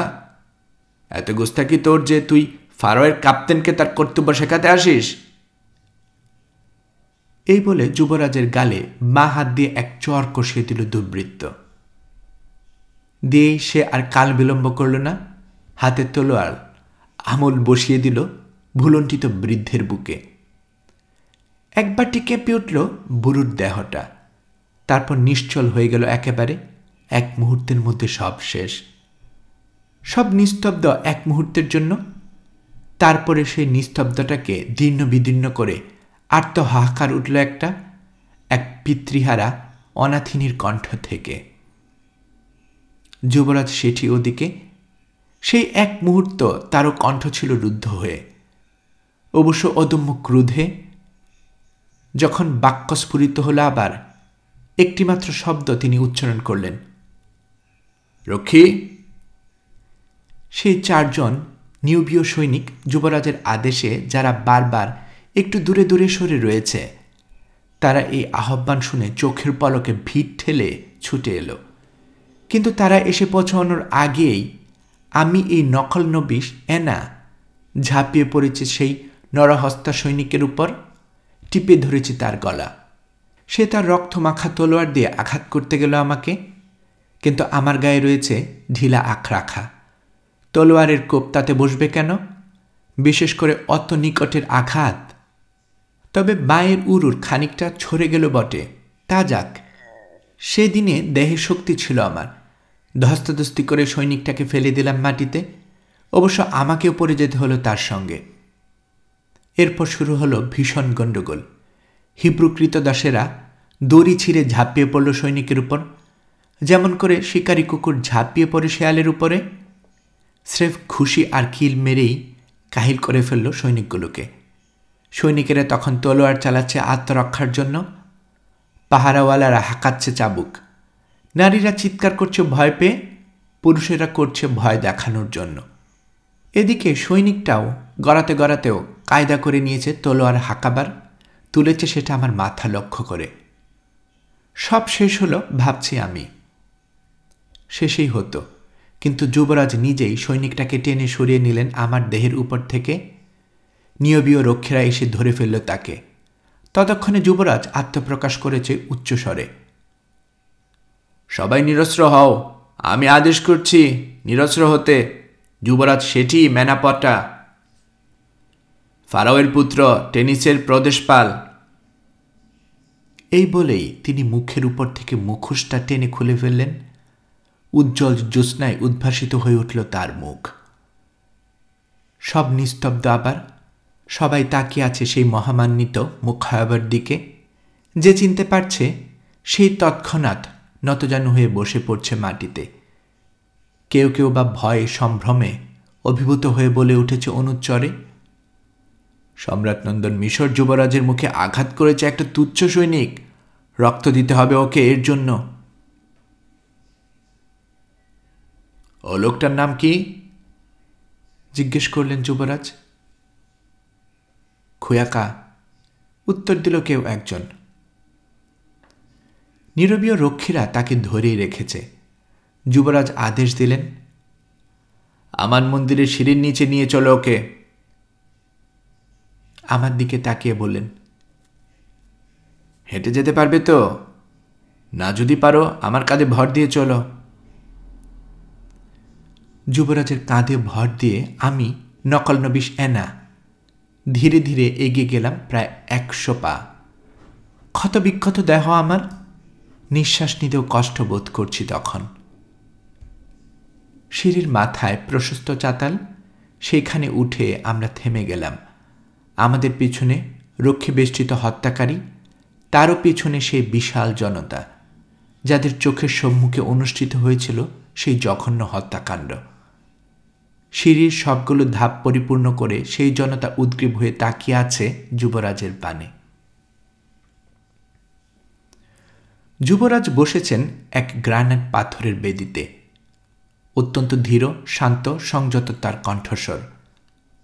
এত গোস্তাকি তোর যে তুই ফারোয়ের কাপ্তেনকে তার কর্তব্য শেখাতে আসিস? এই বলে যুবরাজের গালে বাঁ হাত দিয়ে এক চর কষিয়ে দিল দুর্বৃত্ত। দিয়েই সে আর কাল বিলম্ব করল না। হাতের তলোয়ার আমল বসিয়ে দিল ভুলণ্ঠিত বৃদ্ধের বুকে। একবারটি কেঁপে উঠল বুড়োর দেহটা। তারপর নিশ্চল হয়ে গেল একেবারে। এক মুহূর্তের মধ্যে সব শেষ, সব নিস্তব্ধ এক মুহূর্তের জন্য। তারপরে সেই নিস্তব্ধটাকে দীর্ণ বিদীর্ণ করে আর্ত হাহাকার উঠল এক পিতৃহারা অনাথিনীর কণ্ঠ থেকে। যুবরাজ শেঠি ওদিকে। সেই এক মুহূর্ত তারও কণ্ঠ ছিল রুদ্ধ হয়ে, অবশ্য অদম্য ক্রোধে। যখন বাক্য স্ফুরিত হল আবার, একটিমাত্র শব্দ তিনি উচ্চারণ করলেন, রক্ষী। সেই চারজন নিউবীয় সৈনিক যুবরাজের আদেশে যারা বারবার একটু দূরে দূরে সরে রয়েছে, তারা এই আহ্বান শুনে চোখের পলকে ভিড় ঠেলে ছুটে এলো। কিন্তু তারা এসে পৌঁছানোর আগেই আমি এই নকল নবিশ এনা ঝাঁপিয়ে পড়েছি সেই নরহস্তা সৈনিকের উপর। টিপে ধরেছি তার গলা। সে তার রক্ত মাখা তলোয়ার দিয়ে আঘাত করতে গেল আমাকে, কিন্তু আমার গায়ে রয়েছে ঢিলা আখরাখা। তলোয়ারের কোপ তাতে বসবে কেন, বিশেষ করে অত নিকটের আঘাত? তবে বাঁয়ের উরুর খানিকটা ছড়ে গেল বটে, তা যাক। সেদিনে দেহে শক্তি ছিল আমার। ধস্তাধস্তি করে সৈনিকটাকে ফেলে দিলাম মাটিতে। অবশ্য আমাকেও পড়ে যেতে হলো তার সঙ্গে। এরপর শুরু হলো ভীষণ গণ্ডগোল। হিব্রু কৃতদাসেরা দড়ি ছিঁড়ে ঝাঁপিয়ে পড়ল সৈনিকের উপর, যেমন করে শিকারী কুকুর ঝাঁপিয়ে পড়ে শেয়ালের উপরে। স্রেফ খুশি আর কিল মেরেই কাহিল করে ফেলল সৈনিকগুলোকে। সৈনিকেরা তখন তলোয়ার চালাচ্ছে আত্মরক্ষার জন্য, পাহারাওয়ালারা হাঁকাচ্ছে চাবুক, নারীরা চিৎকার করছে ভয় পেয়ে, পুরুষেরা করছে ভয় দেখানোর জন্য। এদিকে সৈনিকটাও গড়াতে গড়াতেও কায়দা করে নিয়েছে তলোয়ার হাঁকাবার, তুলেছে সেটা আমার মাথা লক্ষ্য করে। সব শেষ হলো ভাবছি আমি। শেষেই হতো, কিন্তু যুবরাজ নিজেই সৈনিকটাকে টেনে সরিয়ে নিলেন আমার দেহের উপর থেকে। নিয়বীয় রক্ষীরা এসে ধরে ফেলল তাকে। ততক্ষণে যুবরাজ আত্মপ্রকাশ করেছে উচ্চস্বরে, সবাই নিরস্ত্র হও, আমি আদেশ করছি নিরস্ত্র হতে। যুবরাজ সেটি ম্যানাপটা, ফারাওয়ের পুত্র, টেনিসের প্রদেশপাল। এই বলেই তিনি মুখের উপর থেকে মুখোশটা টেনে খুলে ফেললেন। উজ্জ্বল জ্যোৎস্নায় উদ্ভাসিত হয়ে উঠল তার মুখ। সব নিস্তব্ধ আবার। সবাই তাকিয়ে আছে সেই মহামান্বিত মুখায়বার দিকে। যে চিনতে পারছে সেই তৎক্ষণাৎ নতজানু হয়ে বসে পড়ছে মাটিতে। কেউ কেউ বা ভয়ে সম্ভ্রমে অভিভূত হয়ে বলে উঠেছে অনুচ্চরে, সম্রাটনন্দন মিশর যুবরাজের মুখে আঘাত করেছে একটা তুচ্ছ সৈনিক, রক্ত দিতে হবে ওকে এর জন্য। ও লোকটার নাম কি? জিজ্ঞেস করলেন যুবরাজ। খুয়াকা, উত্তর দিল কেউ একজন। নীরবীয় রক্ষীরা তাকে ধরেই রেখেছে। যুবরাজ আদেশ দিলেন, আমার মন্দিরের সিঁড়ির নিচে নিয়ে চলো ওকে। আমার দিকে তাকিয়ে বললেন, হেঁটে যেতে পারবে তো? না যদি পারো আমার কাঁধে ভর দিয়ে চলো। যুবরাজের কাঁধে ভর দিয়ে আমি নকলনবিশ এনা ধীরে ধীরে এগিয়ে গেলাম প্রায় 100 পা। ক্ষতবিক্ষত দেহ আমার, নিঃশ্বাস নিতেও কষ্ট বোধ করছি তখন। সিঁড়ির মাথায় প্রশস্ত চাতাল, সেইখানে উঠে আমরা থেমে গেলাম। আমাদের পিছনে রক্ষী বেষ্টিত হত্যাকারী, তারও পিছনে সেই বিশাল জনতা, যাদের চোখের সম্মুখে অনুষ্ঠিত হয়েছিল সেই জঘন্য হত্যাকাণ্ড। সিঁড়ির সবগুলো ধাপ পরিপূর্ণ করে সেই জনতা উদ্গ্রীব হয়ে তাকিয়ে আছে যুবরাজের পানে। যুবরাজ বসেছেন এক গ্রানাইট পাথরের বেদিতে। অত্যন্ত ধীর, শান্ত, সংযত তার কণ্ঠস্বর।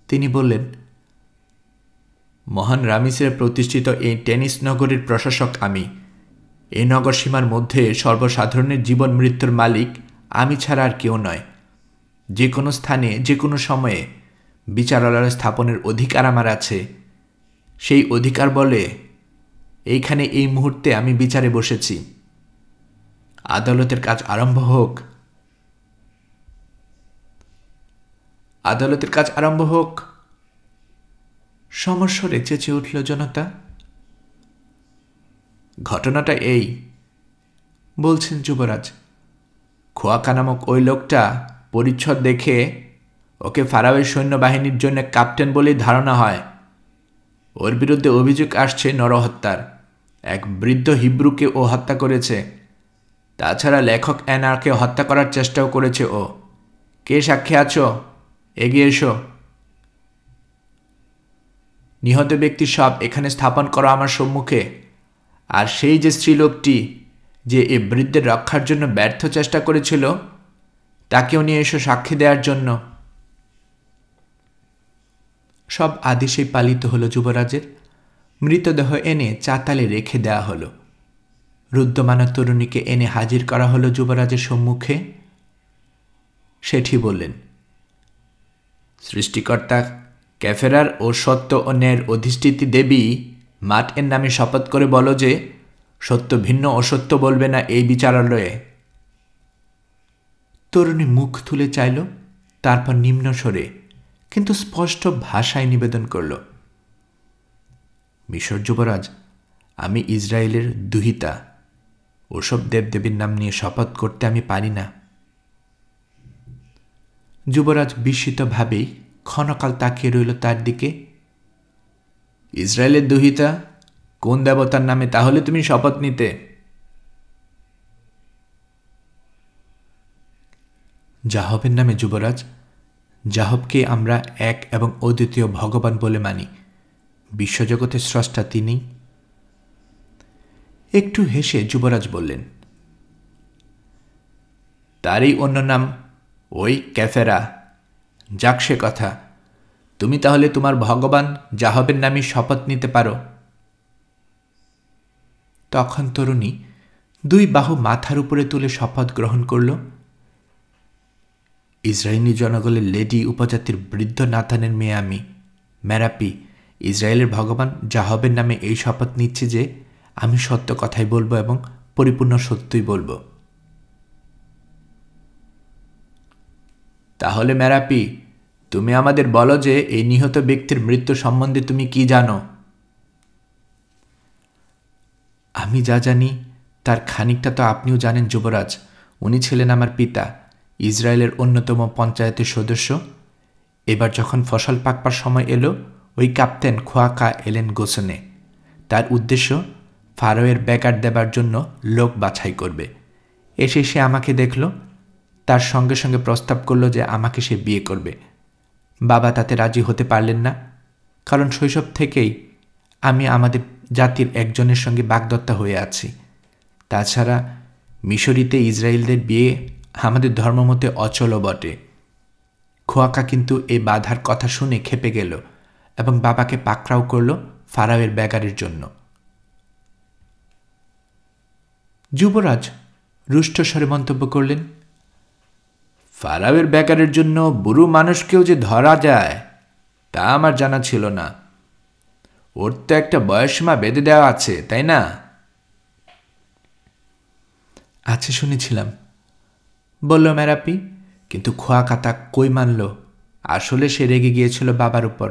তিনি বললেন, মহান রামিসের প্রতিষ্ঠিত এই টেনিস নগরের প্রশাসক আমি। এই নগর সীমার মধ্যে সর্বসাধারণের জীবন মৃত্যুর মালিক আমি ছাড়া আর কেউ নয়। যে কোনো স্থানে যে কোনো সময়ে বিচারালয় স্থাপনের অধিকার আমার আছে। সেই অধিকার বলে এইখানে এই মুহূর্তে আমি বিচারে বসেছি। আদালতের কাজ আরম্ভ হোক। আদালতের কাজ আরম্ভ হোক। সমস্বরে চেঁচে উঠল জনতা। ঘটনাটা এই, বলছেন যুবরাজ, খোয়াকা নামক ওই লোকটা পরিচ্ছদ দেখে ওকে ফারাওয়ের সৈন্যবাহিনীর জন্য ক্যাপ্টেন বলেই ধারণা হয়। ওর বিরুদ্ধে অভিযোগ আসছে নরহত্যার। এক বৃদ্ধ হিব্রুকে ও হত্যা করেছে। তাছাড়া লেখক অ্যানাকে হত্যা করার চেষ্টাও করেছে ও। কে সাক্ষী আছো? এগিয়ে এসো। নিহত ব্যক্তি সব এখানে স্থাপন করো আমার সম্মুখে। আর সেই যে স্ত্রীলোকটি যে এ বৃদ্ধের রক্ষার জন্য ব্যর্থ চেষ্টা করেছিল, তাকেও নিয়ে এসো সাক্ষী দেওয়ার জন্য। সব আদেশেই পালিত হলো যুবরাজের। মৃতদেহ এনে চাতালে রেখে দেওয়া হলো। রুদ্ধমানা তরুণীকে এনে হাজির করা হলো যুবরাজের সম্মুখে। সেটি বললেন, সৃষ্টিকর্তা ক্যাফেরার ও সত্য ও ন্যায়ের অধিষ্ঠিতি দেবী মাট এর নামে শপথ করে বলো যে সত্য ভিন্ন অসত্য বলবে না এই বিচারালয়ে। তরুণী মুখ তুলে চাইল, তারপর নিম্ন স্বরে কিন্তু স্পষ্ট ভাষায় নিবেদন করল, মিশর যুবরাজ, আমি ইসরায়েলের দুহিতা। ওসব দেবদেবীর নাম নিয়ে শপথ করতে আমি পারি না। যুবরাজ বিস্মিতভাবেই ক্ষণকাল তাকিয়ে রইল তার দিকে। ইসরায়েলের দুহিতা? কোন দেবতার নামে তাহলে তুমি শপথ নিতে? যাহবের নামে যুবরাজ। যাহবকে আমরা এক এবং অদ্বিতীয় ভগবান বলে মানি। বিশ্বজগতের স্রষ্টা তিনি। একটু হেসে যুবরাজ বললেন, তারই অন্য নাম ওই ক্যাফেরা। যাক সে কথা, তুমি তাহলে তোমার ভগবান যাহবের নামে শপথ নিতে পারো। তখন তরুণী দুই বাহু মাথার উপরে তুলে শপথ গ্রহণ করল, ইসরায়েলি জনগণের লেডি উপজাতির বৃদ্ধ নাথানের মেয়ে আমি, মেরাপি, ইসরায়েলের ভগবান যাহবের নামে এই শপথ নিচ্ছি যে আমি সত্য কথাই বলবো এবং পরিপূর্ণ সত্যই বলবো। তাহলে মেরাপি, তুমি আমাদের বলো যে এই নিহত ব্যক্তির মৃত্যু সম্বন্ধে তুমি কি জানো? আমি যা জানি তার খানিকটা তো আপনিও জানেন যুবরাজ। উনি ছিলেন আমার পিতা, ইসরায়েলের অন্যতম পঞ্চায়েতের সদস্য। এবার যখন ফসল পাকবার সময় এলো, ওই ক্যাপ্টেন খোয়াকা এলেন গোসনে। তার উদ্দেশ্য ফারোয়ের ব্যাগার দেবার জন্য লোক বাছাই করবে। এসে সে আমাকে দেখল, তার সঙ্গে সঙ্গে প্রস্তাব করল যে আমাকে সে বিয়ে করবে। বাবা তাতে রাজি হতে পারলেন না, কারণ শৈশব থেকেই আমি আমাদের জাতির একজনের সঙ্গে বাগদত্তা হয়ে আছি। তাছাড়া মিশরীতে ইসরায়েলদের বিয়ে আমাদের ধর্মমতে অচলও বটে। খোয়াকা কিন্তু এই বাধার কথা শুনে খেপে গেল এবং বাবাকে পাকড়াও করল ফারাওয়ের ব্যাগারের জন্য। যুবরাজ রুষ্টস্বরে মন্তব্য করলেন, ফারাওয়ের ব্যাগারের জন্য বুড়ো মানুষকেও যে ধরা যায় তা আমার জানা ছিল না। ওর তো একটা বয়সীমা বেঁধে দেওয়া আছে, তাই না? আছে শুনেছিলাম, বলল মেরাপি, কিন্তু খোয়াকা তা কই মানল। আসলে সে রেগে গিয়েছিল বাবার উপর,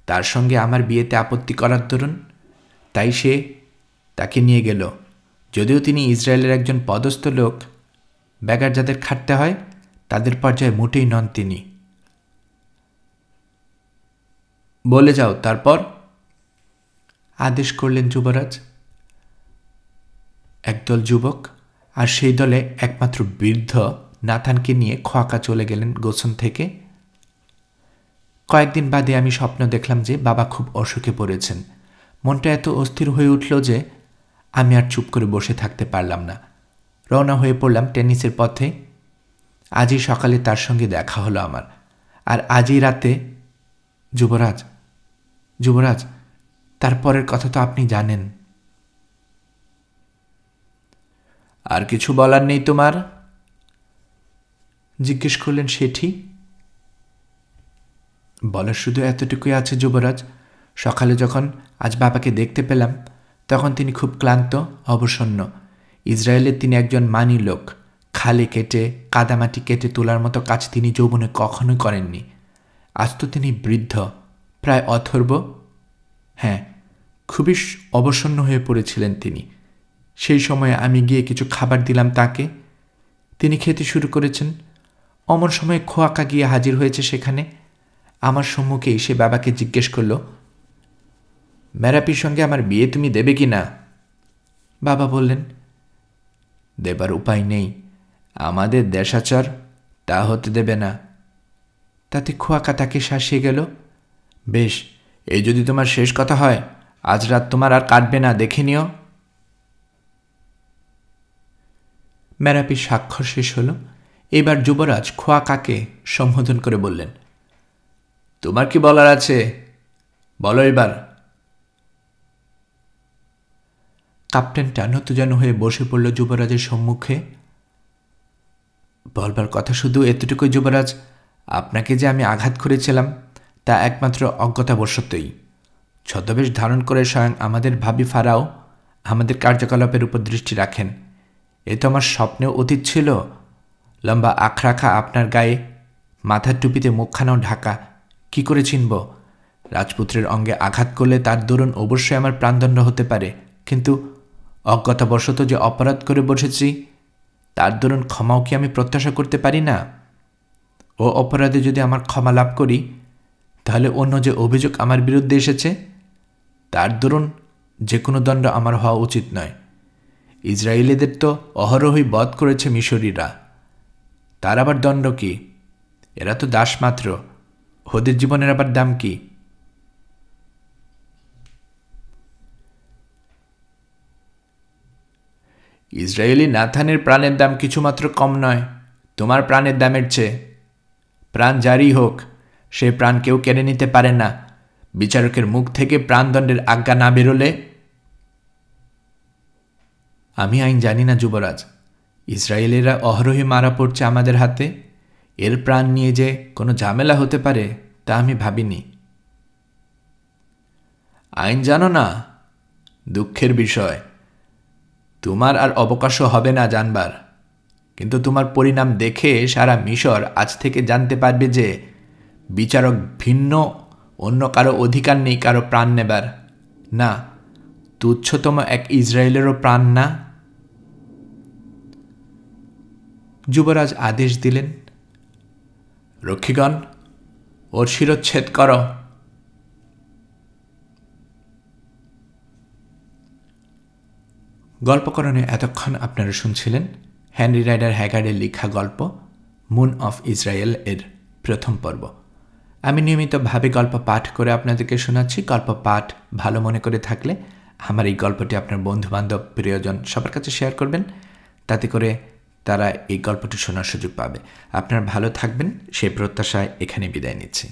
তার সঙ্গে আমার বিয়েতে আপত্তি করার দরুন। তাই সে তাকে নিয়ে গেল। যদিও তিনি ইসরায়েলের একজন পদস্থ লোক, ব্যাগার যাদের খাটতে হয় তাদের পর্যায়ে মোটেই নন তিনি। বলে যাও তারপর, আদেশ করলেন যুবরাজ। একদল যুবক আর সেই দলে একমাত্র বৃদ্ধ নাথানকে নিয়ে খোয়াকা চলে গেলেন গোসন থেকে। কয়েকদিন বাদে আমি স্বপ্ন দেখলাম যে বাবা খুব অসুখে পড়েছেন। মনটা এত অস্থির হয়ে উঠল যে আমি আর চুপ করে বসে থাকতে পারলাম না। রওনা হয়ে পড়লাম টেনিসের পথে। আজই সকালে তার সঙ্গে দেখা হলো আমার, আর আজই রাতে। যুবরাজ, যুবরাজ, তারপরের কথা তো আপনি জানেন। আর কিছু বলার নেই তোমার? জিজ্ঞেস করলেন শেঠি। বলার শুধু এতটুকুই আছে যুবরাজ, সকালে যখন আজ বাবাকে দেখতে পেলাম তখন তিনি খুব ক্লান্ত, অবসন্ন। ইসরায়েলের তিনি একজন মানি লোক। খালে কেটে কাদামাটি কেটে তোলার মতো কাজ তিনি যৌবনে কখনোই করেননি। আজ তো তিনি বৃদ্ধ, প্রায় অথর্ব। হ্যাঁ, খুবই অবসন্ন হয়ে পড়েছিলেন তিনি। সেই সময়ে আমি গিয়ে কিছু খাবার দিলাম তাকে। তিনি খেতে শুরু করেছেন। অমন সময় খোয়াকা গিয়ে হাজির হয়েছে সেখানে। আমার সম্মুখে এসে বাবাকে জিজ্ঞেস করল, মেরাপির সঙ্গে আমার বিয়ে তুমি দেবে কি না? বাবা বললেন, দেবার উপায় নেই, আমাদের দেশাচার তা হতে দেবে না। তাতে খোয়াকা তাকে শাসিয়ে গেল, বেশ, এই যদি তোমার শেষ কথা হয়, আজ রাত তোমার আর কাটবে না, দেখে নিও। মেরাপির স্বাক্ষর শেষ হল। এবার যুবরাজ খোয়াকাকে সম্বোধন করে বললেন, তোমার কি বলার আছে, বলো এবার। ক্যাপ্টেনটা নতুজানু হয়ে বসে পড়ল যুবরাজের সম্মুখে। বলবার কথা শুধু এতটুকুই যুবরাজ, আপনাকে যে আমি আঘাত করেছিলাম তা একমাত্র অজ্ঞতাবশতই। ছদ্মবেশ ধারণ করে স্বয়ং আমাদের ভাবি ফারাও আমাদের কার্যকলাপের উপর দৃষ্টি রাখেন। এ তো আমার স্বপ্নেও অতীত ছিল। লম্বা আখরাখা আপনার গায়ে, মাথার টুপিতে মুখখানাও ঢাকা, কি করে চিনব? রাজপুত্রের অঙ্গে আঘাত করলে তার দরুন অবশ্যই আমার প্রাণদণ্ড হতে পারে, কিন্তু অজ্ঞতাবশত যে অপরাধ করে বসেছি তার দরুন ক্ষমাও কি আমি প্রত্যাশা করতে পারি না? ও অপরাধে যদি আমার ক্ষমা লাভ করি, তাহলে অন্য যে অভিযোগ আমার বিরুদ্ধে এসেছে তার দরুন যে কোনো দণ্ড আমার হওয়া উচিত নয়। ইসরায়েলিদের তো অহরহই বধ করেছে মিশরীরা, তার আবার দণ্ড কি? এরা তো দাস মাত্র, ওদের জীবনের আবার দাম কি? ইসরায়েলি নাথানের প্রাণের দাম কিছুমাত্র কম নয় তোমার প্রাণের দামের চেয়ে। প্রাণ জারি হোক, সে প্রাণ কেউ কেড়ে নিতে পারে না। বিচারকের মুখ থেকে প্রাণদণ্ডের আজ্ঞা না বেরোলে। আমি আইন জানি না যুবরাজ, ইসরায়েলিরা অহরহই মারা পড়ছে আমাদের হাতে, এর প্রাণ নিয়ে যে কোনো ঝামেলা হতে পারে তা আমি ভাবিনি। আইন জানো না? দুঃখের বিষয়, তোমার আর অবকাশও হবে না জানবার, কিন্তু তোমার পরিণাম দেখে সারা মিশর আজ থেকে জানতে পারবে যে বিচারক ভিন্ন, অন্য কারো অধিকার নেই কারো প্রাণ নেবার। না, তুচ্ছতম এক ইসরায়েলেরও প্রাণ না। যুবরাজ আদেশ দিলেন, রক্ষীগণ, ওর শিরচ্ছেদ কর। গল্পকরণে এতক্ষণ আপনারা শুনছিলেন হেনরি রাইডার হ্যাগার্ডের লেখা গল্প মুন অফ ইসরায়েল এর প্রথম পর্ব। আমি নিয়মিতভাবে গল্প পাঠ করে আপনাদেরকে শোনাচ্ছি। গল্প পাঠ ভালো মনে করে থাকলে আমার এই গল্পটি আপনার বন্ধুবান্ধব, প্রিয়জন সবার কাছে শেয়ার করবেন, তাতে করে তারা এই গল্পটি শোনার সুযোগ পাবে। আপনারা ভালো থাকবেন সেই প্রত্যাশায় এখানে বিদায় নিচ্ছি।